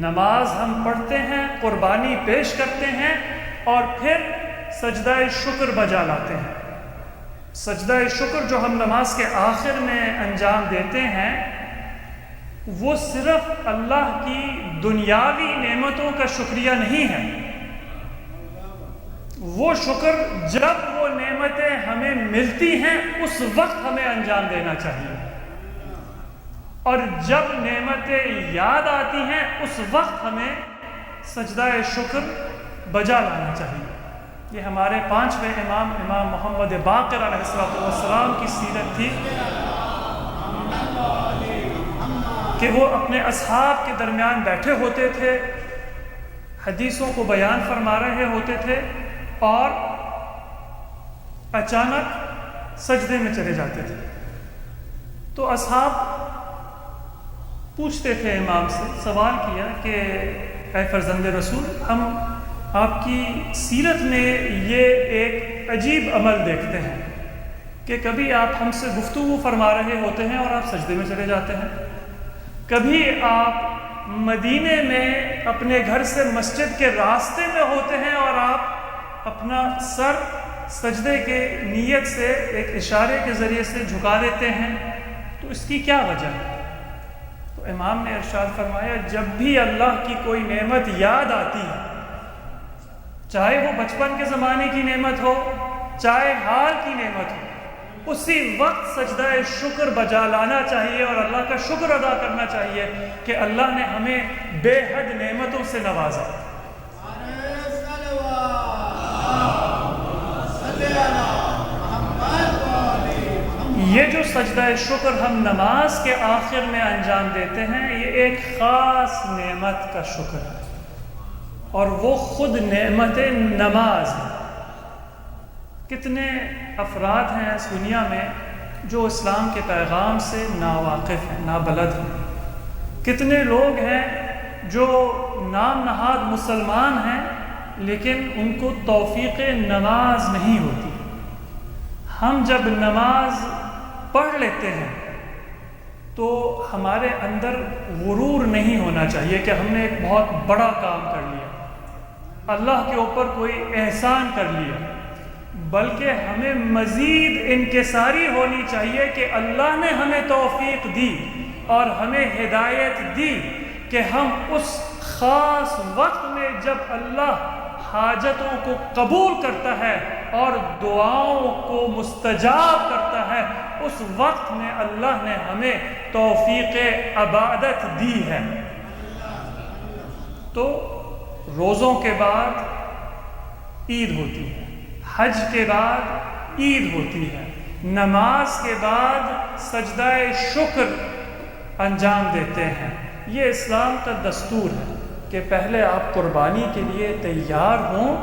نماز ہم پڑھتے ہیں، قربانی پیش کرتے ہیں، اور پھر سجدہ شکر بجا لاتے ہیں۔ سجدہ شکر جو ہم نماز کے آخر میں انجام دیتے ہیں، وہ صرف اللہ کی دنیاوی نعمتوں کا شکریہ نہیں ہے۔ وہ شکر جب وہ نعمتیں ہمیں ملتی ہیں اس وقت ہمیں انجام دینا چاہیے، اور جب نعمتیں یاد آتی ہیں اس وقت ہمیں سجدہ شکر بجا لانا چاہیے۔ یہ ہمارے 5ویں امام محمد باقر علیہ السلام کی سیرت تھی کہ وہ اپنے اصحاب کے درمیان بیٹھے ہوتے تھے، حدیثوں کو بیان فرما رہے ہوتے تھے، اور اچانک سجدے میں چلے جاتے تھے۔ تو اصحاب پوچھتے تھے امام سے، سوال کیا کہ اے فرزند رسول، ہم آپ کی سیرت میں یہ ایک عجیب عمل دیکھتے ہیں کہ کبھی آپ ہم سے گفتگو فرما رہے ہوتے ہیں اور آپ سجدے میں چلے جاتے ہیں، کبھی آپ مدینے میں اپنے گھر سے مسجد کے راستے میں ہوتے ہیں اور آپ اپنا سر سجدے کے نیت سے ایک اشارے کے ذریعے سے جھکا دیتے ہیں، تو اس کی کیا وجہ ہے؟ تو امام نے ارشاد فرمایا، جب بھی اللہ کی کوئی نعمت یاد آتی ہے، چاہے وہ بچپن کے زمانے کی نعمت ہو، چاہے حال کی نعمت ہو، اسی وقت سجدہ شکر بجا لانا چاہیے اور اللہ کا شکر ادا کرنا چاہیے کہ اللہ نے ہمیں بے حد نعمتوں سے نوازا۔ یہ جو سجدہ شکر ہم نماز کے آخر میں انجام دیتے ہیں، یہ ایک خاص نعمت کا شکر ہے، اور وہ خود نعمت نماز ہے۔ کتنے افراد ہیں اس دنیا میں جو اسلام کے پیغام سے ناواقف ہیں، نابلد ہیں؟ کتنے لوگ ہیں جو نام نہاد مسلمان ہیں لیکن ان کو توفیق نماز نہیں ہوتی؟ ہم جب نماز پڑھ لیتے ہیں تو ہمارے اندر غرور نہیں ہونا چاہیے کہ ہم نے ایک بہت بڑا کام کر لیا، اللہ کے اوپر کوئی احسان کر لیا، بلکہ ہمیں مزید انکساری ہونی چاہیے کہ اللہ نے ہمیں توفیق دی اور ہمیں ہدایت دی کہ ہم اس خاص وقت میں جب اللہ حاجتوں کو قبول کرتا ہے اور دعاؤں کو مستجاب کرتا ہے، اس وقت میں اللہ نے ہمیں توفیق عبادت دی ہے۔ تو روزوں کے بعد عید ہوتی ہے، حج کے بعد عید ہوتی ہے، نماز کے بعد سجدہ شکر انجام دیتے ہیں۔ یہ اسلام کا دستور ہے کہ پہلے آپ قربانی کے لیے تیار ہوں،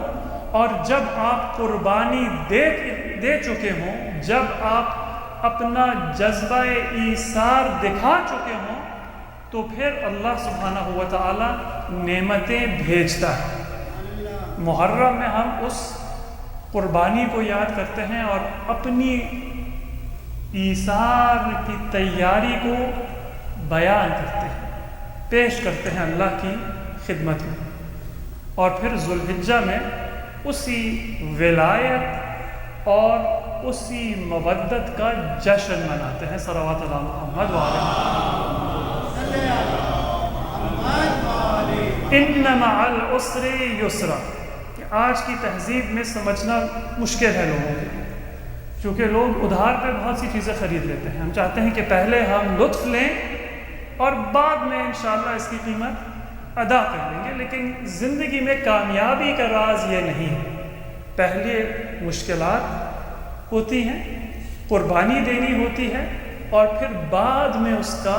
اور جب آپ قربانی دے چکے ہوں، جب آپ اپنا جذبہ ایثار دکھا چکے ہوں، تو پھر اللہ سبحانہ و تعالی نعمتیں بھیجتا ہے۔ محرم میں ہم اس قربانی کو یاد کرتے ہیں اور اپنی ایثار کی تیاری کو بیان کرتے ہیں، پیش کرتے ہیں اللہ کی خدمت میں۔ اور پھر ذوالحجہ میں اسی ولایت اور اسی مودت کا جشن مناتے ہیں۔ صلوات علی محمد ان مع العسر یسرا۔ آج کی تہذیب میں سمجھنا مشکل ہے لوگوں کے لیے، کیونکہ لوگ ادھار پہ بہت سی چیزیں خرید لیتے ہیں۔ ہم چاہتے ہیں کہ پہلے ہم لطف لیں اور بعد میں انشاءاللہ اس کی قیمت ادا کر لیں گے، لیکن زندگی میں کامیابی کا راز یہ نہیں ہے۔ پہلے مشکلات ہوتی ہیں، قربانی دینی ہوتی ہے، اور پھر بعد میں اس کا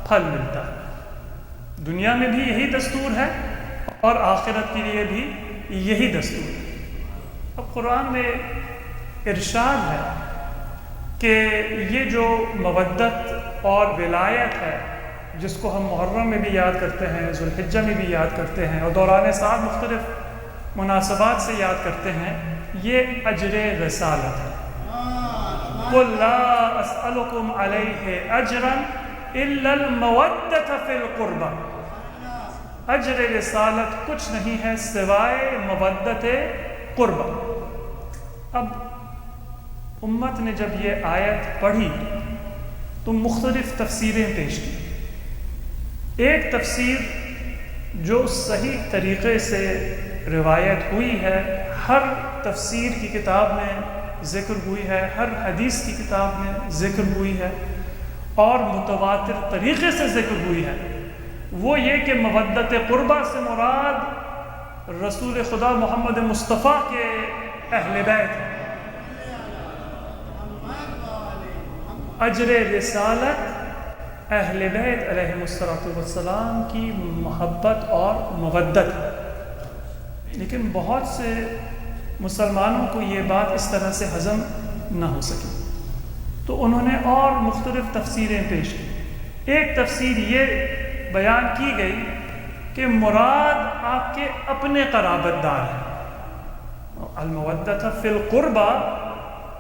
پھل ملتا ہے۔ دنیا میں بھی یہی دستور ہے اور آخرت کے لیے بھی یہی دستور ہے۔ اب قرآن میں ارشاد ہے کہ یہ جو مودت اور ولایت ہے، جس کو ہم محرم میں بھی یاد کرتے ہیں، ذوالحجہ میں بھی یاد کرتے ہیں، اور دوران سال مختلف مناسبات سے یاد کرتے ہیں، یہ اجر رسالت ہے۔ قُلْ لَا أَسْأَلُكُمْ عَلَيْهِ أَجْرًا إِلَّا الْمَوَدَّةَ فِي الْقُرْبَى۔ اجر رسالت کچھ نہیں ہے سوائے مودت قربہ۔ اب امت نے جب یہ آیت پڑھی تو مختلف تفسیریں پیش کی۔ ایک تفسیر جو صحیح طریقے سے روایت ہوئی ہے، ہر تفسیر کی کتاب میں ذکر ہوئی ہے، ہر حدیث کی کتاب میں ذکر ہوئی ہے، اور متواتر طریقے سے ذکر ہوئی ہے، وہ یہ کہ مودت قربہ سے مراد رسول خدا محمد مصطفیٰ کے اہل بیت ہیں۔ اجر رسالت اہل بیت علیہ السلام کی محبت اور مودت ہے۔ لیکن بہت سے مسلمانوں کو یہ بات اس طرح سے ہضم نہ ہو سکی، تو انہوں نے اور مختلف تفسیریں پیش کی۔ ایک تفسیر یہ بیان کی گئی کہ مراد آپ کے اپنے قرابت دار ہیں۔ المودۃ فی القربہ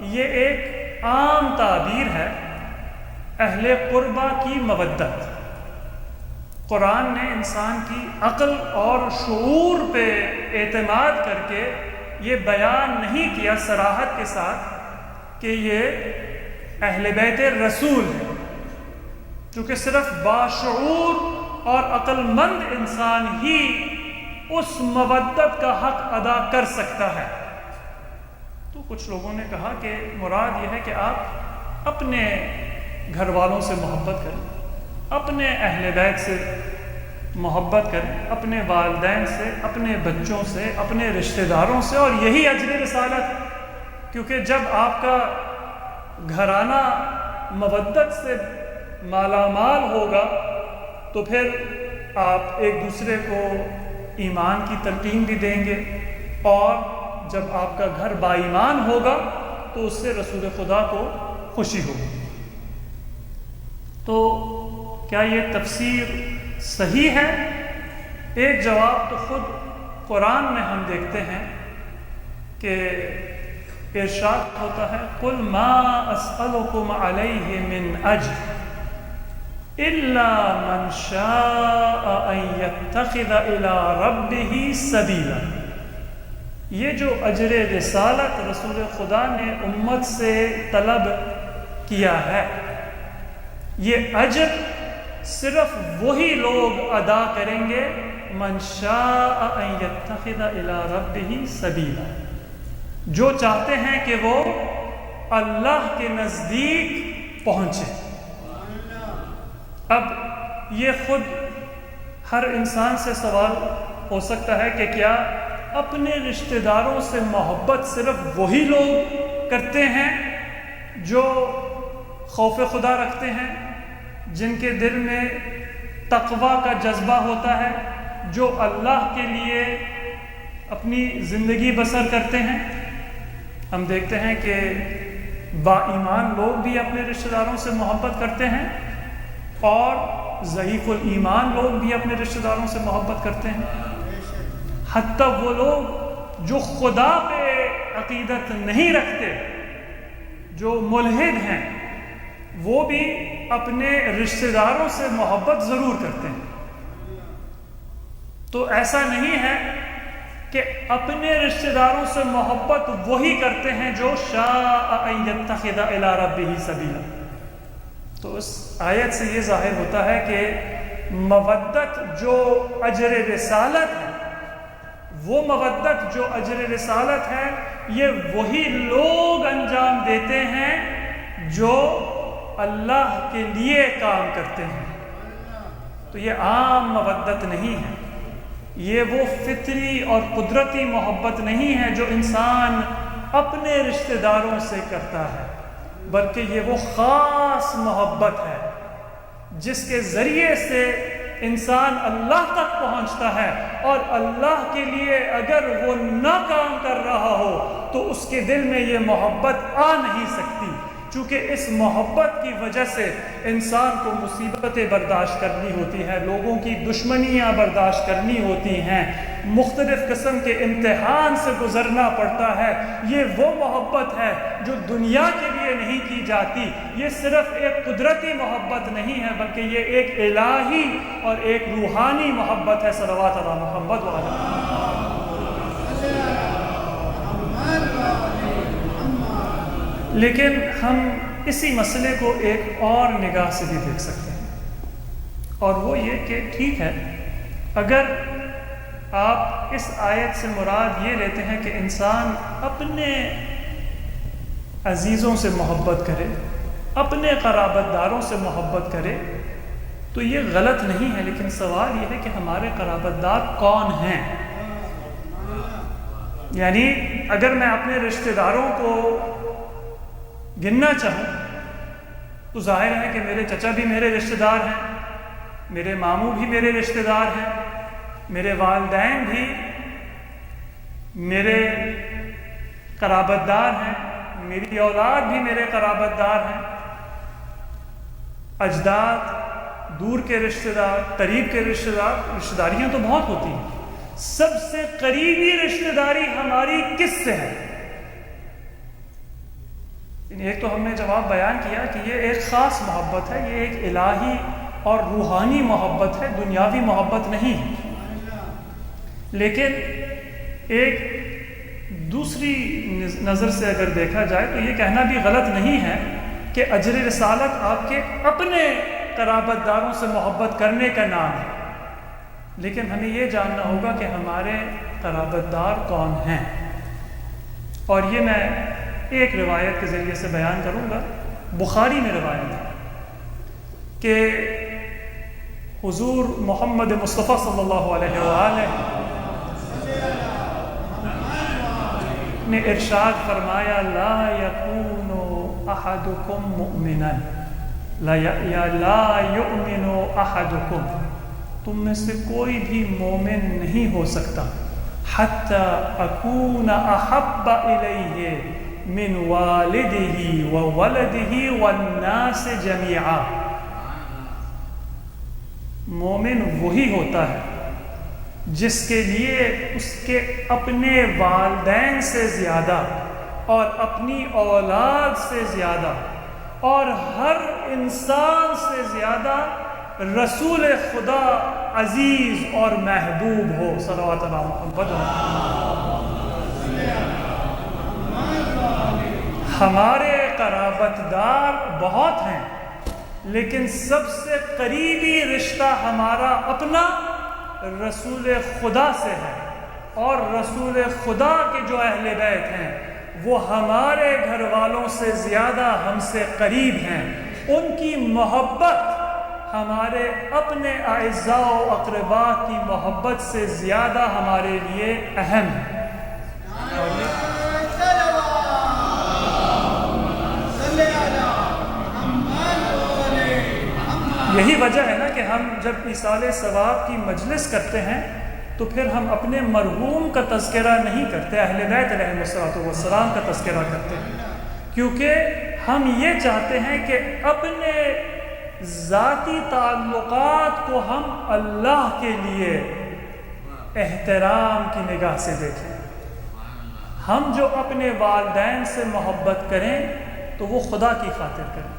یہ ایک عام تعبیر ہے اہل قربہ کی مودت۔ قرآن نے انسان کی عقل اور شعور پہ اعتماد کر کے یہ بیان نہیں کیا صراحت کے ساتھ کہ یہ اہل بیت رسول ہے، چونکہ صرف باشعور اور عقل مند انسان ہی اس مودت کا حق ادا کر سکتا ہے۔ تو کچھ لوگوں نے کہا کہ مراد یہ ہے کہ آپ اپنے گھر والوں سے محبت کریں، اپنے اہل بیت سے محبت کریں، اپنے والدین سے، اپنے بچوں سے، اپنے رشتہ داروں سے، اور یہی اجر رسالت ہے۔ کیونکہ جب آپ کا گھرانہ مودت سے مالا مال ہوگا تو پھر آپ ایک دوسرے کو ایمان کی تلقین بھی دیں گے، اور جب آپ کا گھر با ایمان ہوگا تو اس سے رسول خدا کو خوشی ہوگی۔ تو کیا یہ تفسیر صحیح ہے؟ ایک جواب تو خود قرآن میں ہم دیکھتے ہیں کہ ارشاد ہوتا ہے قُلْ مَا أَسْأَلُكُمْ عَلَيْهِ مِنْ أَجْرٍ إِلَّا مَنْ شَاءَ أَنْ يَتَّخِذَ إِلَىٰ رَبِّهِ سَبِيلًا۔ یہ جو اجر رسالت رسول خدا نے امت سے طلب کیا ہے، یہ اجر صرف وہی لوگ ادا کریں گے من شاء ان یتخذ الی ربہ سبیلا، جو چاہتے ہیں کہ وہ اللہ کے نزدیک پہنچے۔ اب یہ خود ہر انسان سے سوال ہو سکتا ہے کہ کیا اپنے رشتہ داروں سے محبت صرف وہی لوگ کرتے ہیں جو خوف خدا رکھتے ہیں، جن کے دل میں تقوی کا جذبہ ہوتا ہے، جو اللہ کے لیے اپنی زندگی بسر کرتے ہیں۔ ہم دیکھتے ہیں کہ با ایمان لوگ بھی اپنے رشتہ داروں سے محبت کرتے ہیں اور ضعیف الایمان لوگ بھی اپنے رشتہ داروں سے محبت کرتے ہیں۔ حتیٰ وہ لوگ جو خدا پہ عقیدت نہیں رکھتے، جو ملحد ہیں، وہ بھی اپنے رشتہ داروں سے محبت ضرور کرتے ہیں۔ تو ایسا نہیں ہے کہ اپنے رشتہ داروں سے محبت وہی کرتے ہیں جو شاء ان یتخذ الی ربہ سبیلا۔ تو اس آیت سے یہ ظاہر ہوتا ہے کہ مودت جو اجر رسالت ہے، وہ مودت جو اجر رسالت ہے، یہ وہی لوگ انجام دیتے ہیں جو اللہ کے لیے کام کرتے ہیں۔ تو یہ عام مودت نہیں ہے، یہ وہ فطری اور قدرتی محبت نہیں ہے جو انسان اپنے رشتہ داروں سے کرتا ہے، بلکہ یہ وہ خاص محبت ہے جس کے ذریعے سے انسان اللہ تک پہنچتا ہے، اور اللہ کے لیے اگر وہ نہ کام کر رہا ہو تو اس کے دل میں یہ محبت آ نہیں سکتی، چونکہ اس محبت کی وجہ سے انسان کو مصیبتیں برداشت کرنی ہوتی ہیں، لوگوں کی دشمنیاں برداشت کرنی ہوتی ہیں، مختلف قسم کے امتحان سے گزرنا پڑتا ہے۔ یہ وہ محبت ہے جو دنیا کے لیے نہیں کی جاتی، یہ صرف ایک قدرتی محبت نہیں ہے بلکہ یہ ایک الہی اور ایک روحانی محبت ہے۔ صلوات علی محمد وعلی لیکن ہم اسی مسئلے کو ایک اور نگاہ سے بھی دیکھ سکتے ہیں، اور وہ یہ کہ ٹھیک ہے، اگر آپ اس آیت سے مراد یہ لیتے ہیں کہ انسان اپنے عزیزوں سے محبت کرے، اپنے قرابت داروں سے محبت کرے، تو یہ غلط نہیں ہے، لیکن سوال یہ ہے کہ ہمارے قرابت دار کون ہیں؟ یعنی اگر میں اپنے رشتہ داروں کو گننا چاہوں تو ظاہر ہے کہ میرے چچا بھی میرے رشتہ دار ہیں، میرے ماموں بھی میرے رشتہ دار ہیں، میرے والدین بھی میرے قرابت دار ہیں، میری اولاد بھی میرے قرابت دار ہیں، اجداد، دور کے رشتہ دار، قریب کے رشتہ دار، رشتہ داریاں تو بہت ہوتی ہیں۔ سب سے قریبی رشتہ داری ہماری کس سے ہے؟ ایک تو ہم نے جواب بیان کیا کہ یہ ایک خاص محبت ہے، یہ ایک الہی اور روحانی محبت ہے، دنیاوی محبت نہیں ہے۔ لیکن ایک دوسری نظر سے اگر دیکھا جائے تو یہ کہنا بھی غلط نہیں ہے کہ اجر رسالت آپ کے اپنے قرابت داروں سے محبت کرنے کا نام ہے، لیکن ہمیں یہ جاننا ہوگا کہ ہمارے قرابت دار کون ہیں۔ اور یہ میں ایک روایت کے ذریعے سے بیان کروں گا۔ بخاری میں روایت ہے کہ حضور محمد مصطفیٰ صلی اللہ علیہ وآلہ نے ارشاد فرمایا، لا یکون احدکم مؤمنا لا یؤمن احدکم، تم میں سے کوئی بھی مومن نہیں ہو سکتا حتی اکون احب الیہ من والدہ وولدہ والناس جمیعا۔ مومن وہی ہوتا ہے جس کے لیے اس کے اپنے والدین سے زیادہ اور اپنی اولاد سے زیادہ اور ہر انسان سے زیادہ رسول خدا عزیز اور محبوب ہو۔ صلوات علی محمد۔ ہمارے قرابت دار بہت ہیں، لیکن سب سے قریبی رشتہ ہمارا اپنا رسول خدا سے ہے، اور رسول خدا کے جو اہل بیت ہیں وہ ہمارے گھر والوں سے زیادہ ہم سے قریب ہیں۔ ان کی محبت ہمارے اپنے اعزاء و اقربا کی محبت سے زیادہ ہمارے لیے اہم ہے۔ یہی وجہ ہے نا کہ ہم جب ایصال ثواب کی مجلس کرتے ہیں تو پھر ہم اپنے مرحوم کا تذکرہ نہیں کرتے، اہل بیت علیہم السلام کا تذکرہ کرتے ہیں، کیونکہ ہم یہ چاہتے ہیں کہ اپنے ذاتی تعلقات کو ہم اللہ کے لیے احترام کی نگاہ سے دیکھیں۔ ہم جو اپنے والدین سے محبت کریں تو وہ خدا کی خاطر کریں،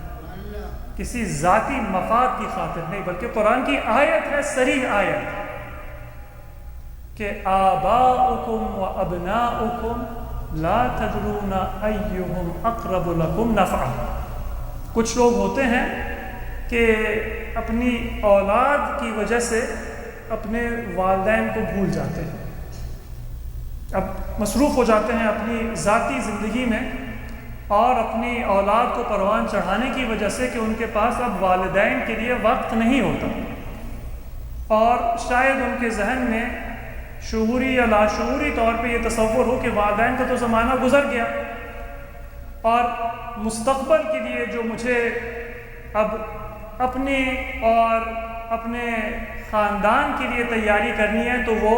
کسی ذاتی مفاد کی خاطر نہیں، بلکہ قرآن کی آیت ہے، صریح آیت کہ آباؤکم و ابناؤکم لا تدرون ایہم اقرب لکم نفعا۔ کچھ لوگ ہوتے ہیں کہ اپنی اولاد کی وجہ سے اپنے والدین کو بھول جاتے ہیں، اب مصروف ہو جاتے ہیں اپنی ذاتی زندگی میں، اور اپنی اولاد کو پروان چڑھانے کی وجہ سے کہ ان کے پاس اب والدین کے لیے وقت نہیں ہوتا، اور شاید ان کے ذہن میں شعوری یا لاشعوری طور پہ یہ تصور ہو کہ والدین کا تو زمانہ گزر گیا، اور مستقبل کے لیے جو مجھے اب اپنے اور اپنے خاندان کے لیے تیاری کرنی ہے تو وہ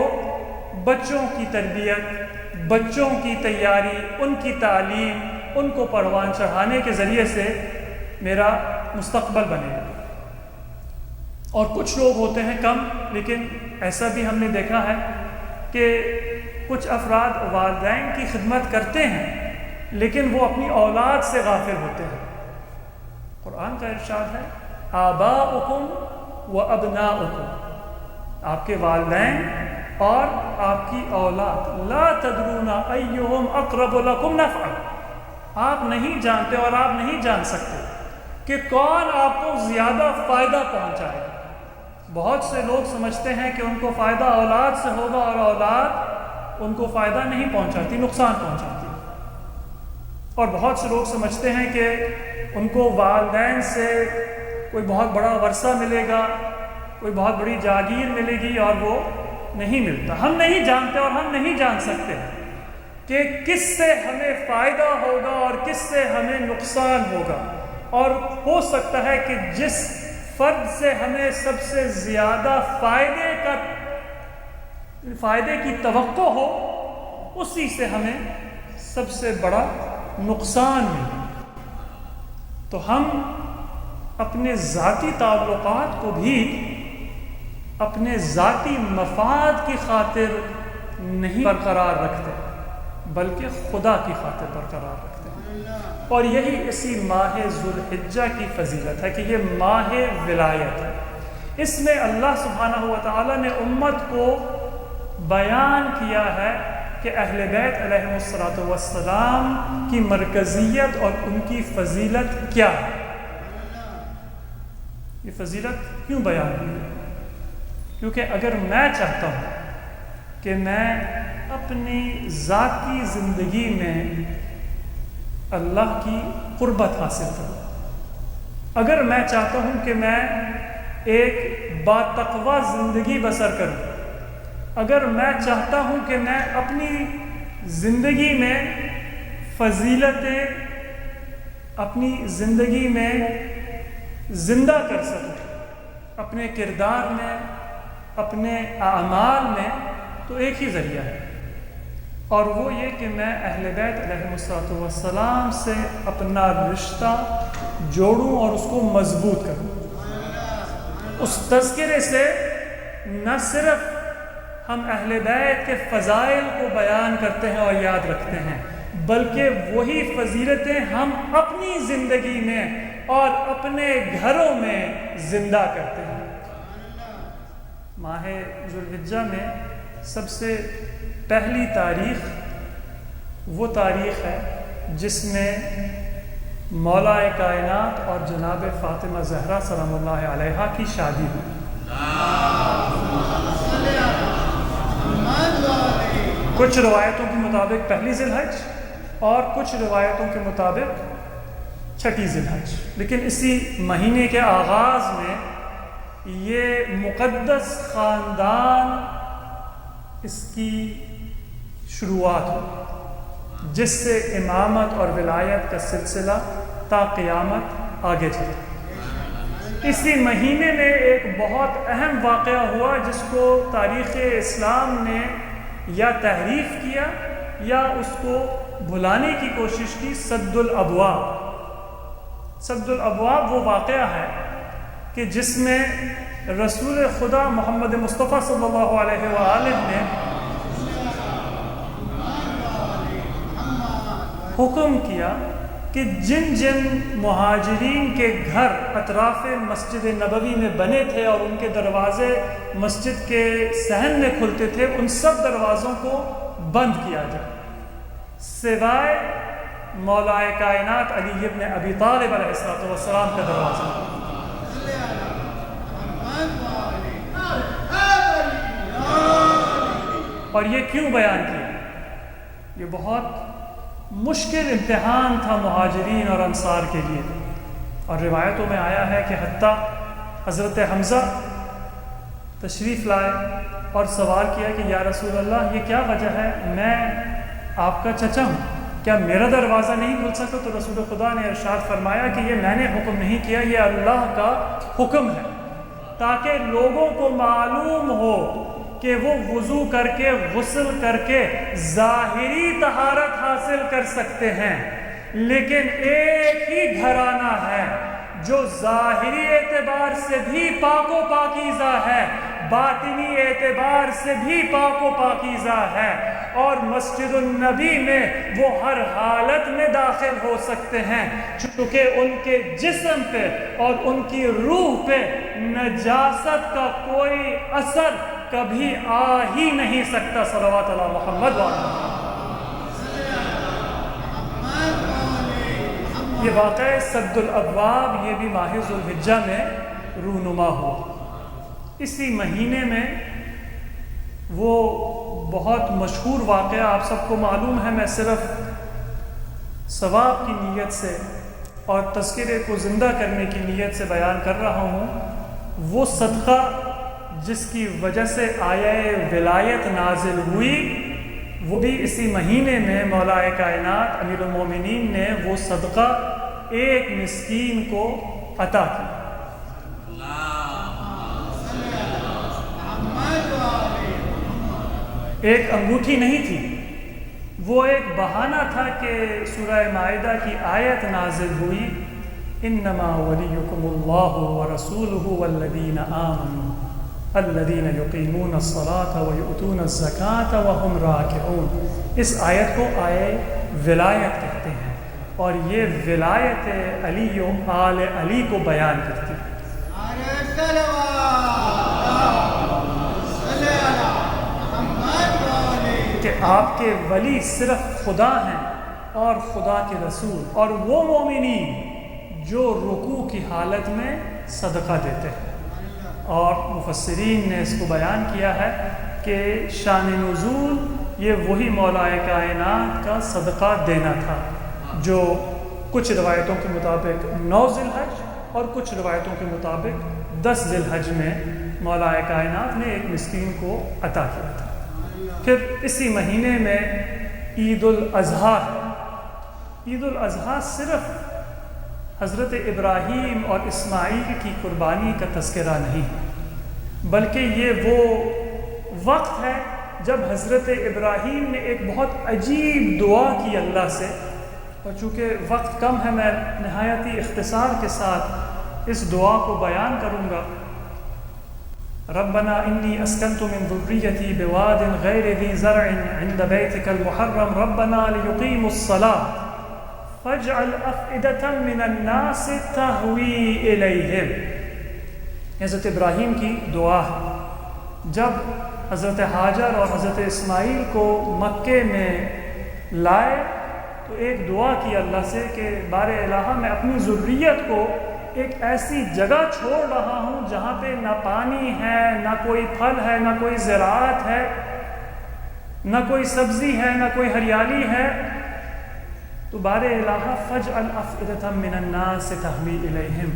بچوں کی تربیت، بچوں کی تیاری، ان کی تعلیم، ان کو پروان چڑھانے کے ذریعے سے میرا مستقبل بنے گا۔ اور کچھ لوگ ہوتے ہیں کم، لیکن ایسا بھی ہم نے دیکھا ہے کہ کچھ افراد والدین کی خدمت کرتے ہیں لیکن وہ اپنی اولاد سے غافل ہوتے ہیں۔ قرآن کا ارشاد ہے آباؤکم و ابناؤکم، آپ کے والدین اور آپ کی اولاد، لا تدرون ایہم اقرب لکم نفعا، آپ نہیں جانتے اور آپ نہیں جان سکتے کہ کون آپ کو زیادہ فائدہ پہنچائے گا۔ بہت سے لوگ سمجھتے ہیں کہ ان کو فائدہ اولاد سے ہوگا، اور اولاد ان کو فائدہ نہیں پہنچاتی، نقصان پہنچاتی۔ اور بہت سے لوگ سمجھتے ہیں کہ ان کو والدین سے کوئی بہت بڑا ورثہ ملے گا، کوئی بہت بڑی جاگیر ملے گی، اور وہ نہیں ملتا۔ ہم نہیں جانتے اور ہم نہیں جان سکتے کہ کس سے ہمیں فائدہ ہوگا اور کس سے ہمیں نقصان ہوگا، اور ہو سکتا ہے کہ جس فرد سے ہمیں سب سے زیادہ فائدے کی توقع ہو، اسی سے ہمیں سب سے بڑا نقصان ملے۔ تو ہم اپنے ذاتی تعلقات کو بھی اپنے ذاتی مفاد کی خاطر نہیں برقرار رکھتے، بلکہ خدا کی خاطر برقرار رکھتے ہیں۔ اور یہی اسی ماہ ذوالحجہ کی فضیلت ہے کہ یہ ماہ ولایت ہے۔ اس میں اللہ سبحانہ و تعالیٰ نے امت کو بیان کیا ہے کہ اہل بیت علیہم السلام کی مرکزیت اور ان کی فضیلت کیا ہے۔ یہ فضیلت کیوں بیان ہوئی ہے؟ کیونکہ اگر میں چاہتا ہوں کہ میں اپنی ذاتی زندگی میں اللہ کی قربت حاصل کروں، اگر میں چاہتا ہوں کہ میں ایک باتقوی زندگی بسر کروں، اگر میں چاہتا ہوں کہ میں اپنی زندگی میں فضیلتیں اپنی زندگی میں زندہ کر سکوں، اپنے کردار میں، اپنے اعمال میں، تو ایک ہی ذریعہ ہے، اور وہ یہ کہ میں اہل بیت علیہم السلام سے اپنا رشتہ جوڑوں اور اس کو مضبوط کروں۔ اس تذکرے سے نہ صرف ہم اہل بیت کے فضائل کو بیان کرتے ہیں اور یاد رکھتے ہیں، بلکہ وہی فضیلتیں ہم اپنی زندگی میں اور اپنے گھروں میں زندہ کرتے ہیں۔ ماہ ذوالحجہ میں سب سے پہلی تاریخ وہ تاریخ ہے جس میں مولا کائنات اور جناب فاطمہ زہرا سلام اللہ علیہا کی شادی ہوئی۔ کچھ روایتوں کے مطابق پہلی ذی الحج اور کچھ روایتوں کے مطابق چھٹی ذی الحج، لیکن اسی مہینے کے آغاز میں یہ مقدس خاندان اس کی شروعات ہو جس سے امامت اور ولایت کا سلسلہ تا قیامت آگے چلے۔ اسی مہینے میں ایک بہت اہم واقعہ ہوا جس کو تاریخ اسلام نے یا تحریف کیا یا اس کو بھلانے کی کوشش کی۔ سد الابواب، سد الابواب وہ واقعہ ہے کہ جس میں رسول خدا محمد مصطفیٰ صلی اللہ علیہ وآلہ نے حکم کیا کہ جن جن مہاجرین کے گھر اطراف مسجد نبوی میں بنے تھے اور ان کے دروازے مسجد کے صحن میں کھلتے تھے، ان سب دروازوں کو بند کیا جائے سوائے مولا کائنات علی ابن ابی طالب علیہ السلام کا دروازہ۔ اور یہ کیوں بیان کیا؟ یہ بہت مشکل امتحان تھا مہاجرین اور انصار کے لیے، اور روایتوں میں آیا ہے کہ حتیٰ حضرت حمزہ تشریف لائے اور سوال کیا کہ یا رسول اللہ، یہ کیا وجہ ہے، میں آپ کا چچا ہوں، کیا میرا دروازہ نہیں کھل سکتا؟ تو رسول خدا نے ارشاد فرمایا کہ یہ میں نے حکم نہیں کیا، یہ اللہ کا حکم ہے، تاکہ لوگوں کو معلوم ہو کہ وہ وضو کر کے غسل کر کے ظاہری طہارت حاصل کر سکتے ہیں، لیکن ایک ہی گھرانہ ہے جو ظاہری اعتبار سے بھی پاک و پاکیزہ ہے، باطنی اعتبار سے بھی پاک و پاکیزہ ہے، اور مسجد النبی میں وہ ہر حالت میں داخل ہو سکتے ہیں، چونکہ ان کے جسم پہ اور ان کی روح پہ نجاست کا کوئی اثر کبھی آ ہی نہیں سکتا۔ صلوات اللہ محمد وعلیہ۔ یہ واقعہ سد الابواب یہ بھی ماہ ذو الحجہ میں رونما ہوا۔ اسی مہینے میں وہ بہت مشہور واقعہ آپ سب کو معلوم ہے، میں صرف ثواب کی نیت سے اور تذکرے کو زندہ کرنے کی نیت سے بیان کر رہا ہوں۔ وہ صدقہ جس کی وجہ سے آیہ ولایت نازل ہوئی، وہ بھی اسی مہینے میں مولا کائنات امیر المومنین نے وہ صدقہ ایک مسکین کو عطا کیا۔ ایک انگوٹھی نہیں تھی، وہ ایک بہانہ تھا کہ سورہ مائدہ کی آیت نازل ہوئی، انما ولیکم اللہ ورسولہ والذین آمنوا الذین یقیمون الصلاة ویؤتون الزکاة وهم راکعون۔ اس آیت کو آیہ ولایت کہتے ہیں، اور یہ ولایت علی و آل علی کو بیان کرتی ہے۔ کہ آپ کے ولی صرف خدا ہیں اور خدا کے رسول، اور وہ مومنین جو رکوع کی حالت میں صدقہ دیتے ہیں۔ اور مفسرین نے اس کو بیان کیا ہے کہ شان نزول یہ وہی مولا کائنات کا صدقہ دینا تھا جو کچھ روایتوں کے مطابق 9 ذی الحج اور کچھ روایتوں کے مطابق 10 ذی الحج میں مولا کائنات نے ایک مسکین کو عطا کیا تھا۔ پھر اسی مہینے میں عید الاضحیٰ ہے۔ عید الاضحیٰ صرف حضرت ابراہیم اور اسماعیل کی قربانی کا تذکرہ نہیں، بلکہ یہ وہ وقت ہے جب حضرت ابراہیم نے ایک بہت عجیب دعا کی اللہ سے، اور چونکہ وقت کم ہے میں نہایتی اختصار کے ساتھ اس دعا کو بیان کروں گا۔ ربنا انی اسکنت من ذریتی بواد غیر ذی زرع عند بیتک المحرم ربنا لیقیموا الصلاة فاجعل افئدة من الناس تہوی الیہم۔ حضرت ابراہیم کی دعا ہے۔ جب حضرت حاجر اور حضرت اسماعیل کو مکے میں لائے تو ایک دعا کی اللہ سے کہ بار الہ میں اپنی ذریت کو ایک ایسی جگہ چھوڑ رہا ہوں جہاں پہ نہ پانی ہے، نہ کوئی پھل ہے، نہ کوئی زراعت ہے، نہ کوئی سبزی ہے، نہ کوئی ہریالی ہے، تو بار الہ فجعل افئدة من الناس تہوی الیہم،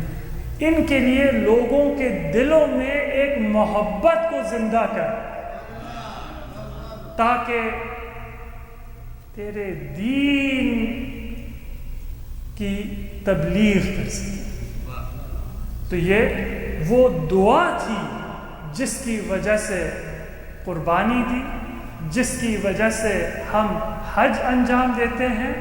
ان کے لیے لوگوں کے دلوں میں ایک محبت کو زندہ کر، تاکہ تیرے دین کی تبلیغ کر سکے۔ تو یہ وہ دعا تھی جس کی وجہ سے قربانی دی، جس کی وجہ سے ہم حج انجام دیتے ہیں،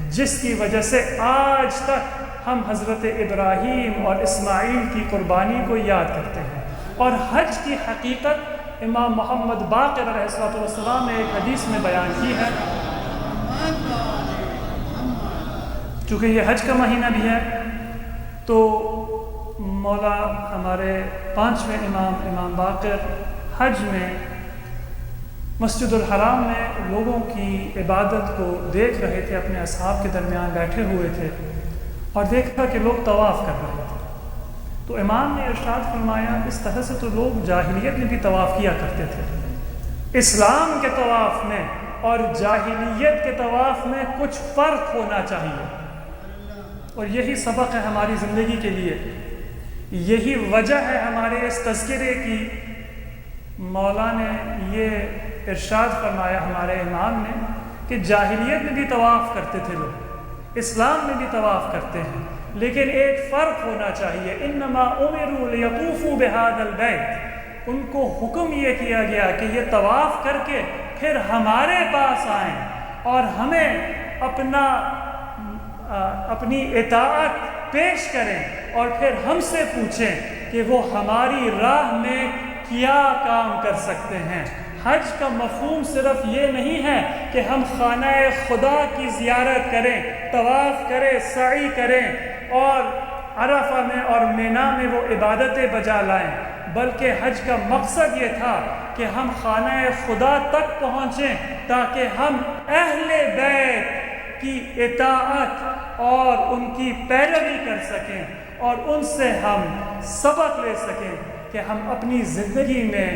جس کی وجہ سے آج تک ہم حضرت ابراہیم اور اسماعیل کی قربانی کو یاد کرتے ہیں۔ اور حج کی حقیقت امام محمد باقر علیہ السلام نے ایک حدیث میں بیان کی ہے۔ چونکہ یہ حج کا مہینہ بھی ہے تو مولا ہمارے 5ویں امام باقر حج میں مسجد الحرام میں لوگوں کی عبادت کو دیکھ رہے تھے، اپنے اصحاب کے درمیان بیٹھے ہوئے تھے اور دیکھا کہ لوگ طواف کر رہے تھے۔ تو امام نے ارشاد فرمایا اس طرح سے تو لوگ جاہلیت میں بھی طواف کیا کرتے تھے، اسلام کے طواف میں اور جاہلیت کے طواف میں کچھ فرق ہونا چاہیے۔ اور یہی سبق ہے ہماری زندگی کے لیے، یہی وجہ ہے ہمارے اس تذکرے کی۔ مولا نے یہ ارشاد فرمایا ہمارے امام نے کہ جاہلیت میں بھی طواف کرتے تھے لوگ، اسلام میں بھی طواف کرتے ہیں، لیکن ایک فرق ہونا چاہیے۔ انما امروا لیطوفوا بهذا البیت، ان کو حکم یہ کیا گیا کہ یہ طواف کر کے پھر ہمارے پاس آئیں اور ہمیں اپنی اطاعت پیش کریں اور پھر ہم سے پوچھیں کہ وہ ہماری راہ میں کیا کام کر سکتے ہیں۔ حج کا مفہوم صرف یہ نہیں ہے کہ ہم خانہ خدا کی زیارت کریں، طواف کریں، سعی کریں اور عرفہ میں اور مینا میں وہ عبادتیں بجا لائیں، بلکہ حج کا مقصد یہ تھا کہ ہم خانہ خدا تک پہنچیں تاکہ ہم اہل بیت کی اطاعت اور ان کی پیروی کر سکیں اور ان سے ہم سبق لے سکیں کہ ہم اپنی زندگی میں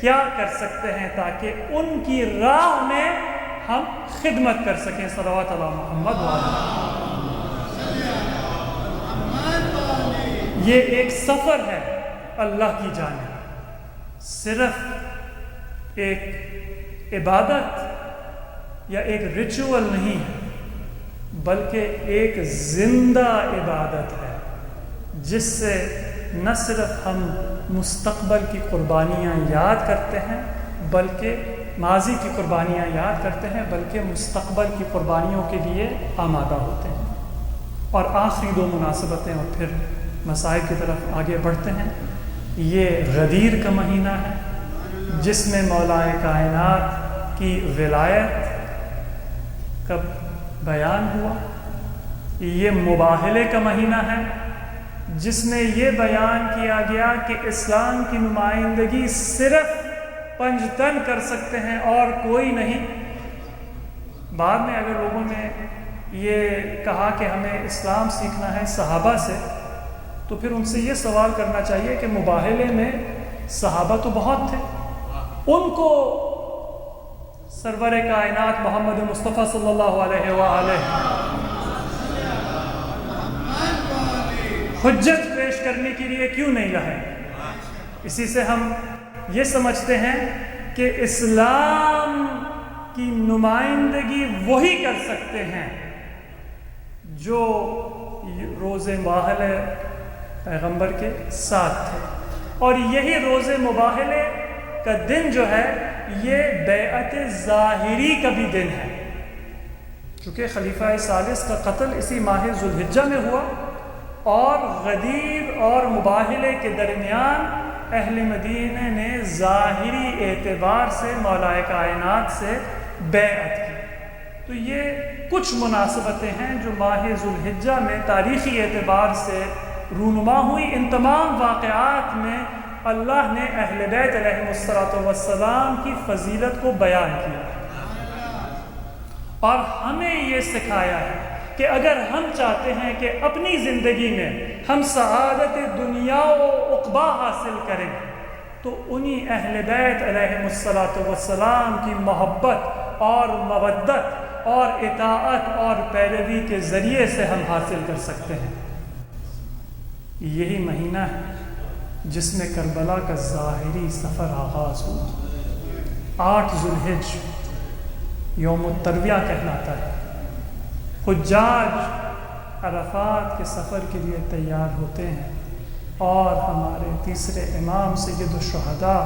کیا کر سکتے ہیں تاکہ ان کی راہ میں ہم خدمت کر سکیں۔ صلوات علی محمد یہ ایک سفر ہے اللہ کی جانب، صرف ایک عبادت یا ایک ریچول نہیں ہے، بلکہ ایک زندہ عبادت ہے جس سے نہ صرف ہم مستقبل کی قربانیاں یاد کرتے ہیں بلکہ ماضی کی قربانیاں یاد کرتے ہیں، بلکہ مستقبل کی قربانیوں کے لیے آمادہ ہوتے ہیں۔ اور آخری 2 مناسبتیں اور پھر مسائل کی طرف آگے بڑھتے ہیں۔ یہ غدیر کا مہینہ ہے جس میں مولا کائنات کی ولایت کا بیان ہوا۔ یہ مباہلے کا مہینہ ہے جس میں یہ بیان کیا گیا کہ اسلام کی نمائندگی صرف پنجتن کر سکتے ہیں اور کوئی نہیں۔ بعد میں اگر لوگوں نے یہ کہا کہ ہمیں اسلام سیکھنا ہے صحابہ سے، تو پھر ان سے یہ سوال کرنا چاہیے کہ مباہلے میں صحابہ تو بہت تھے، ان کو سرور کائنات محمد مصطفیٰ صلی اللہ علیہ وآلہ حجت پیش کرنے کے لیے کیوں نہیں رہے؟ اسی سے ہم یہ سمجھتے ہیں کہ اسلام کی نمائندگی وہی کر سکتے ہیں جو روز مباہلے پیغمبر کے ساتھ تھے، اور یہی روز مباہلے کا دن جو ہے یہ بیعت ظاہری کا بھی دن ہے، کیونکہ خلیفہ ثالث کا قتل اسی ماہ ذو الحجہ میں ہوا، اور غدیر اور مباہلے کے درمیان اہل مدینہ نے ظاہری اعتبار سے مولا کائنات سے بیعت کی۔ تو یہ کچھ مناسبتیں ہیں جو ماہ ذو الحجہ میں تاریخی اعتبار سے رونما ہوئی۔ ان تمام واقعات میں اللہ نے اہل بیت علیہ السلام کی فضیلت کو بیان کیا اور ہمیں یہ سکھایا ہے کہ اگر ہم چاہتے ہیں کہ اپنی زندگی میں ہم سعادت دنیا و عقبیٰ حاصل کریں تو انہی اہل بیت علیہ السلام کی محبت اور مودت اور اطاعت اور پیروی کے ذریعے سے ہم حاصل کر سکتے ہیں۔ یہی مہینہ ہے جس میں کربلا کا ظاہری سفر آغاز ہوا۔ 8 ذوالحج یوم الترویہ کہلاتا ہے۔ حجاج عرفات کے سفر کے لیے تیار ہوتے ہیں، اور ہمارے تیسرے امام سید الشہداء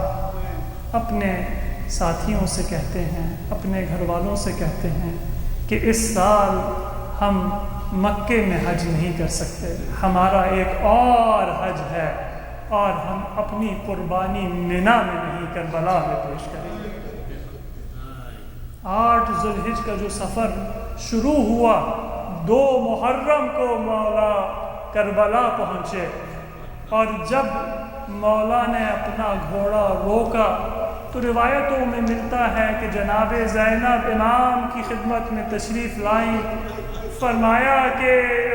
اپنے ساتھیوں سے کہتے ہیں، اپنے گھر والوں سے کہتے ہیں کہ اس سال ہم مکے میں حج نہیں کر سکتے، ہمارا ایک اور حج ہے اور ہم اپنی قربانی منا میں نہیں کربلا میں پیش کریں گے۔ 8 ذوالحج کا جو سفر شروع ہوا، 2 محرم کو مولا کربلا پہنچے، اور جب مولا نے اپنا گھوڑا روکا تو روایتوں میں ملتا ہے کہ جناب زینب امام کی خدمت میں تشریف لائیں، فرمایا کہ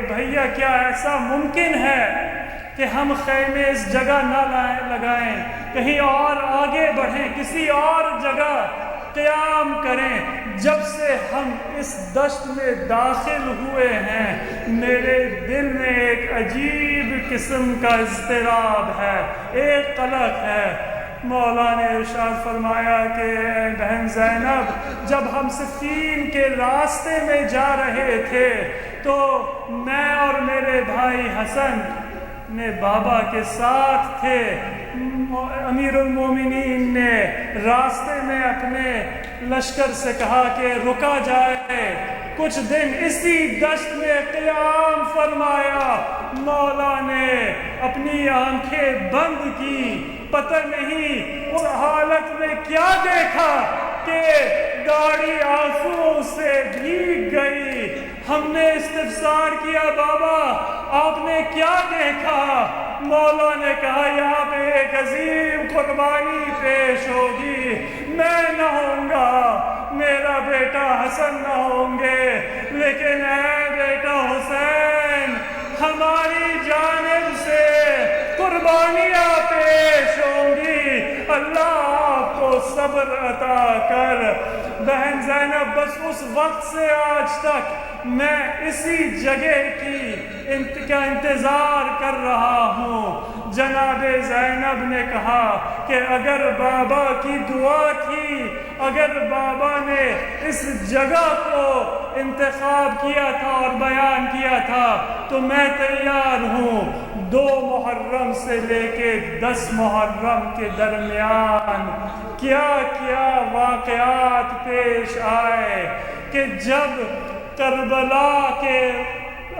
بھیا کیا ایسا ممکن ہے کہ ہم خیمے اس جگہ نہ لگائیں، کہیں اور آگے بڑھیں، کسی اور جگہ قیام کریں؟ جب سے ہم اس دشت میں داخل ہوئے ہیں میرے دل میں ایک عجیب قسم کا اضطراب ہے، ایک قلق ہے۔ مولا نے ارشاد فرمایا کہ اے بہن زینب، جب ہم صفین کے راستے میں جا رہے تھے تو میں اور میرے بھائی حسن میں بابا کے ساتھ تھے، امیر المومنین نے راستے میں اپنے لشکر سے کہا کہ رکا جائے، کچھ دن اسی دشت میں قیام فرمایا۔ مولا نے اپنی آنکھیں بند کی، پتہ نہیں اس حالت میں کیا دیکھا کہ داڑھی آنسوؤں سے بھیگ گئی۔ ہم نے استفسار کیا بابا آپ نے کیا دیکھا؟ مولا نے کہا یہاں پہ ایک عظیم قربانی پیش ہوگی، میں نہ ہوں گا، میرا بیٹا حسن نہ ہوں گے، لیکن اے بیٹا حسین ہماری جانب سے قربانیاں پیش ہوں گی، اللہ آپ کو صبر عطا کر۔ بہن زینب بس اس وقت سے آج تک میں اسی جگہ کا انتظار کر رہا ہوں۔ جناب زینب نے کہا کہ اگر بابا کی دعا تھی، اگر بابا نے اس جگہ کو انتخاب کیا تھا اور بیان کیا تھا تو میں تیار ہوں۔ 2 محرم سے لے کے 10 محرم کے درمیان کیا کیا واقعات پیش آئے کہ جب کربلا کے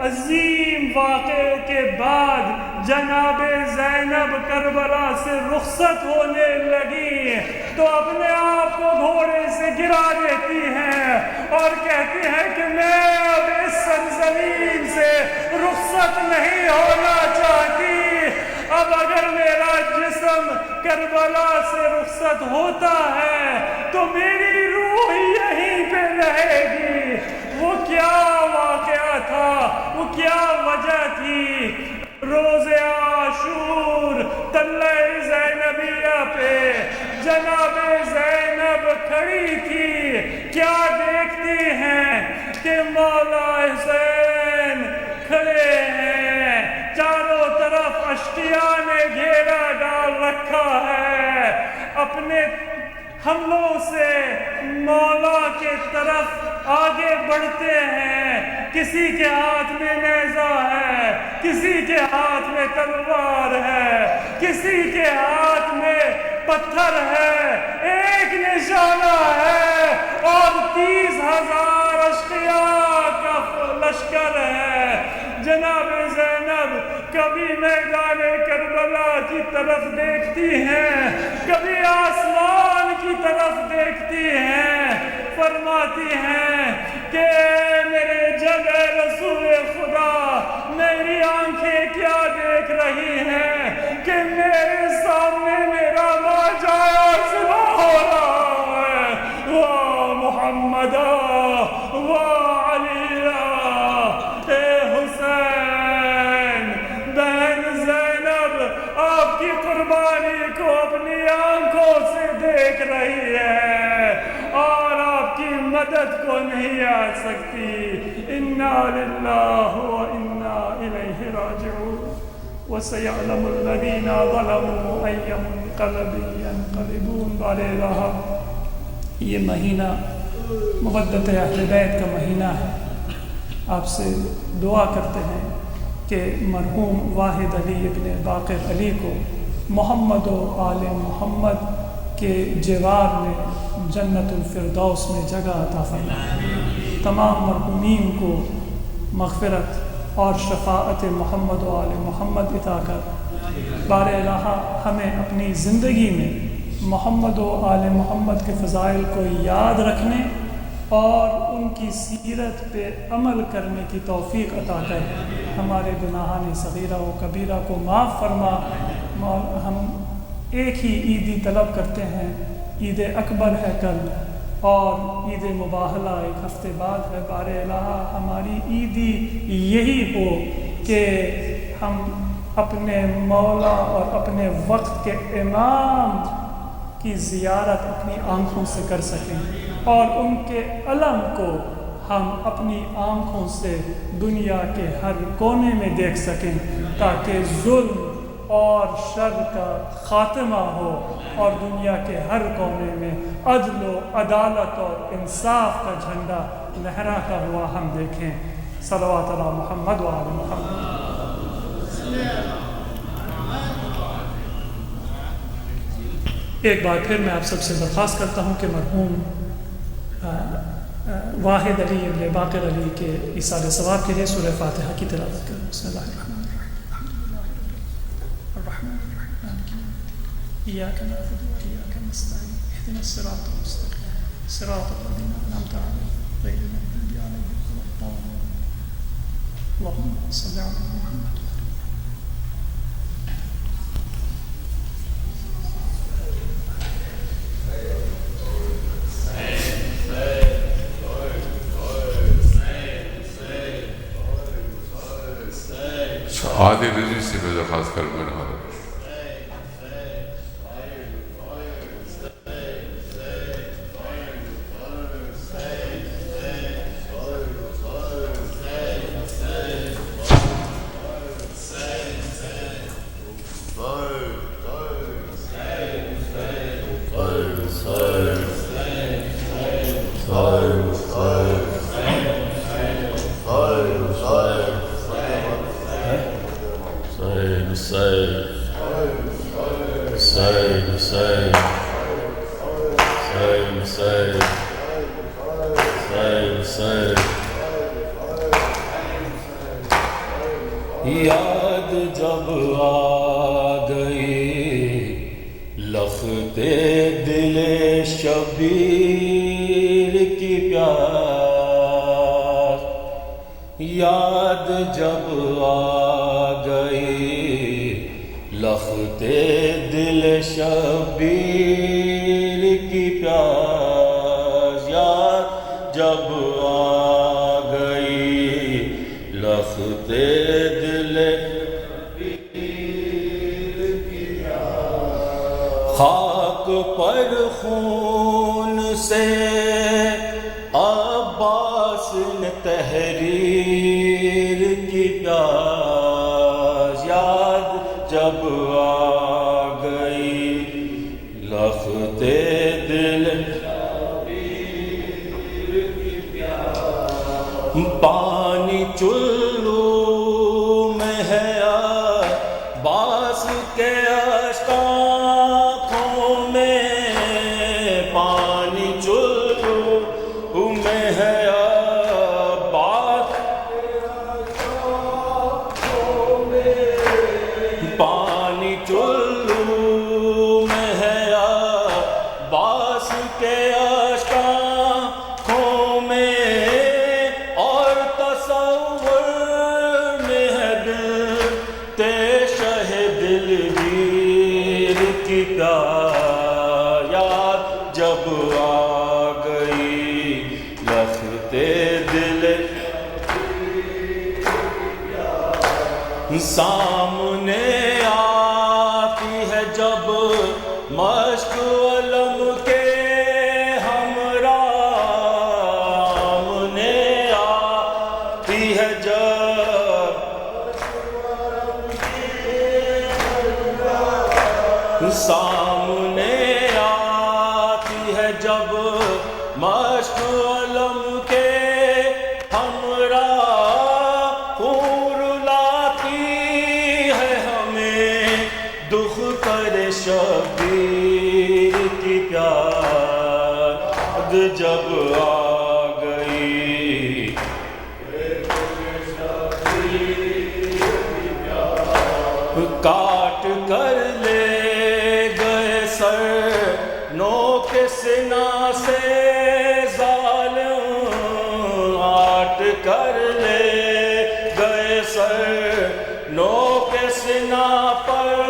عظیم واقعے کے بعد جناب زینب کربلا سے رخصت ہونے لگی تو اپنے آپ کو گھوڑے سے گرا دیتی ہیں اور کہتی ہیں کہ میں اب اس سرزمین سے رخصت نہیں ہونا چاہتی، اب اگر میرا جسم کربلا سے رخصت ہوتا ہے تو میری روح یہیں پہ رہے گی۔ وہ کیا واقعہ تھا، وہ کیا وجہ تھی؟ روز عاشور طلع زینبیہ پہ جناب زینب کھڑی تھی، کیا دیکھتی ہیں کہ مولا حسین کھڑے ہیں، چاروں طرف اشقیاء نے گھیرا ڈال رکھا ہے، اپنے حملوں سے مولا کے طرف آگے بڑھتے ہیں، کسی کے ہاتھ میں نیزہ ہے، کسی کے ہاتھ میں تلوار ہے، کسی کے ہاتھ میں پتھر ہے، ایک نشانہ ہے اور 30,000 اشقیاء کا لشکر ہے۔ جناب زینب کبھی میدان کربلا کی طرف دیکھتی ہیں، کبھی آسمان کی طرف دیکھتی ہیں، فرماتی ہیں کہ میرے جب رسول خدا میری آنکھیں کیا دیکھ رہی ہیں کہ میرے سامنے میرا ماجایا صبح ہو رہا ہے، واہ محمد واہ علی اے حسین۔ بہن زینب آپ کی قربانی کو اپنی آنکھوں سے دیکھ رہی ہے اور آپ کی مدد کو نہیں آ سکتی۔ انا للہ و انا الیہ راجعون۔ وَسَيَعْلَمُ الَّذِينَ ظَلَمُوا أَيَّ مُنْقَلَبٍ يَنْقَلِبُونَ۔ بارہا یہ مہینہ مودت اہل بیت کا مہینہ ہے۔ آپ سے دعا کرتے ہیں کہ مرحوم واحد علی ابن باقر علی کو محمد و آل محمد کے جوار میں جنت الفردوس میں جگہ عطا فرمائے۔ تمام مرحومین کو مغفرت اور شفاعت محمد و آل محمد عطا کر بار الہ ہمیں اپنی زندگی میں محمد و آل محمد کے فضائل کو یاد رکھنے اور ان کی سیرت پہ عمل کرنے کی توفیق عطا کر ہمارے گناہان صغیرہ و کبیرہ کو معاف فرما۔ ہم ایک ہی عیدی طلب کرتے ہیں، عید اکبر ہے کل اور عید مباہلہ ایک ہفتے بعد ہے۔ بار الہ ہماری عیدی یہی ہو کہ ہم اپنے مولا اور اپنے وقت کے امام کی زیارت اپنی آنکھوں سے کر سکیں اور ان کے علم کو ہم اپنی آنکھوں سے دنیا کے ہر کونے میں دیکھ سکیں، تاکہ ظلم اور شر کا خاتمہ ہو اور دنیا کے ہر کونے میں عدل و عدالت اور انصاف کا جھنڈا لہراتا ہوا ہم دیکھیں۔ صلوات علی محمد و آل محمد۔ ایک بار پھر میں آپ سب سے درخواست کرتا ہوں کہ مرحوم واحد علی ابن باقر علی کے ایصال ثواب کے لیے سورہ فاتحہ کی تلاوت کریں۔ بسم اللہ الرحمن الرحیم ایاک نعبد و ایاک نستعین اهدنا الصراط المستقیم صراط الذین انعمت علیہم غیر المغضوب علیہم ولا الضالین اللهم صل علی محمد۔ آدھے رضی سے میں درخواست کروں گا نہ یاد جب آ گئی لخت دل شبیر کی پیاس، یاد جب آ گئی لخت دل شبیر کی پیاس، یاد جب آ گئی لخت دل خاک پر خون سے عباس نے تحریر کی پیاس، یاد جب آ گئی لخت دل پانی چلو میں ہے عباس کے اشکاخوں میں، پانی چلو میں ہے عباس کے اشکاخوں میں، پانی چلو میں ہے عباس کے اشکاخوں میں، اور تصور میں ہے دل شہ دلگیر کی پیاس، یاد جب آ گئی لخت دل سامنے آتی ہے جب مشک علم کے ہمراہ، سامنے آتی ہے جب سامنے آتی ہے جب مشق علم کے ہمراہ خون لاتی ہے ہمیں دکھ کر شبیر کی پیار جب آ گئی کاٹ کر لے گئے سر نوک سنا سے ظالم کاٹ کر لے گئے سر نوک سنا پر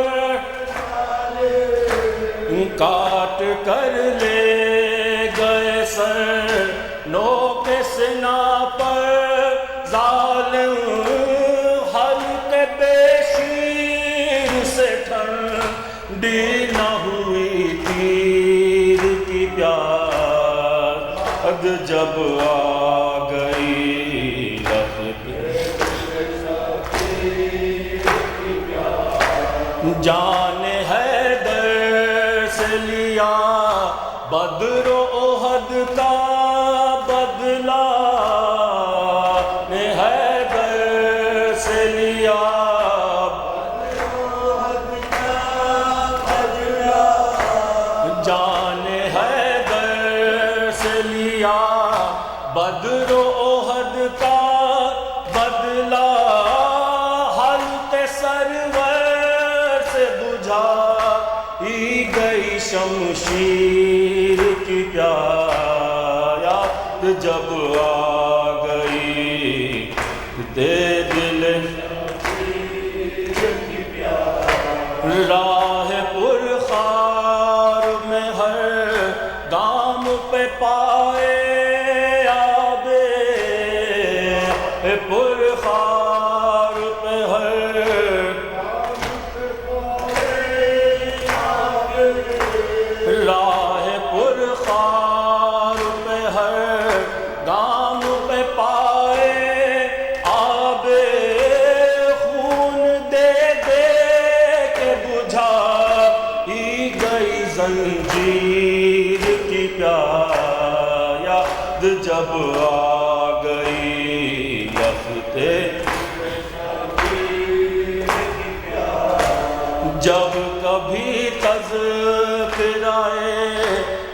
کاٹ کر لے گئے سر نوک سنا پر ظالم حلق بے شیر سے ٹھنڈی نہ ہوئی تیر کی پیار جب آ گئی جان حیدر سے لیا بدر و احد کا بدلہ حیدر سے لیا جان حیدر سے لیا بدر و احد کا بدلہ حلق سرور سے بجھائی گئی شمشیر کی پیار جب آ گئی دے دل راہ پرخار میں ہر گام پہ پائے آبے پرخار پہ ہر راہ پرخار پہ ہر گام پہ پائے آبے خون دے دے کے بجھائی گئی زنجیر کی پیار جب آ گئی یفتے جب کبھی تذکرائے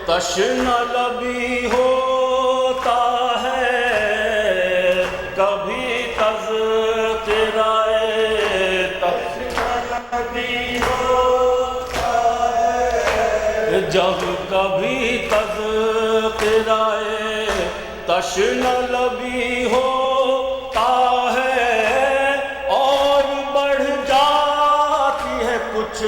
تشنہ لبی ہوتا ہے کبھی تذکرائے تشنہ لبی ہوتا ہے جب کبھی تذکرائے تشنہ لبی ہوتا ہے اور بڑھ جاتی ہے کچھ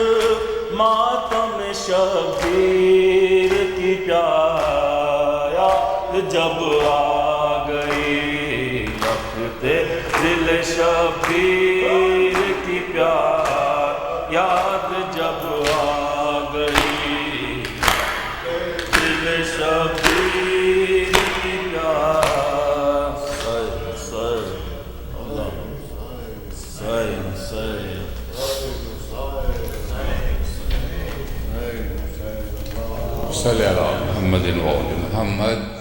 ماتم شبیر کی پیار جب آ گئی لفتے دل شبیر کی پیار یاد جب آ گئی دل شبیر کی پیار سر اللہ سر صلی اللہ محمد و آل محمد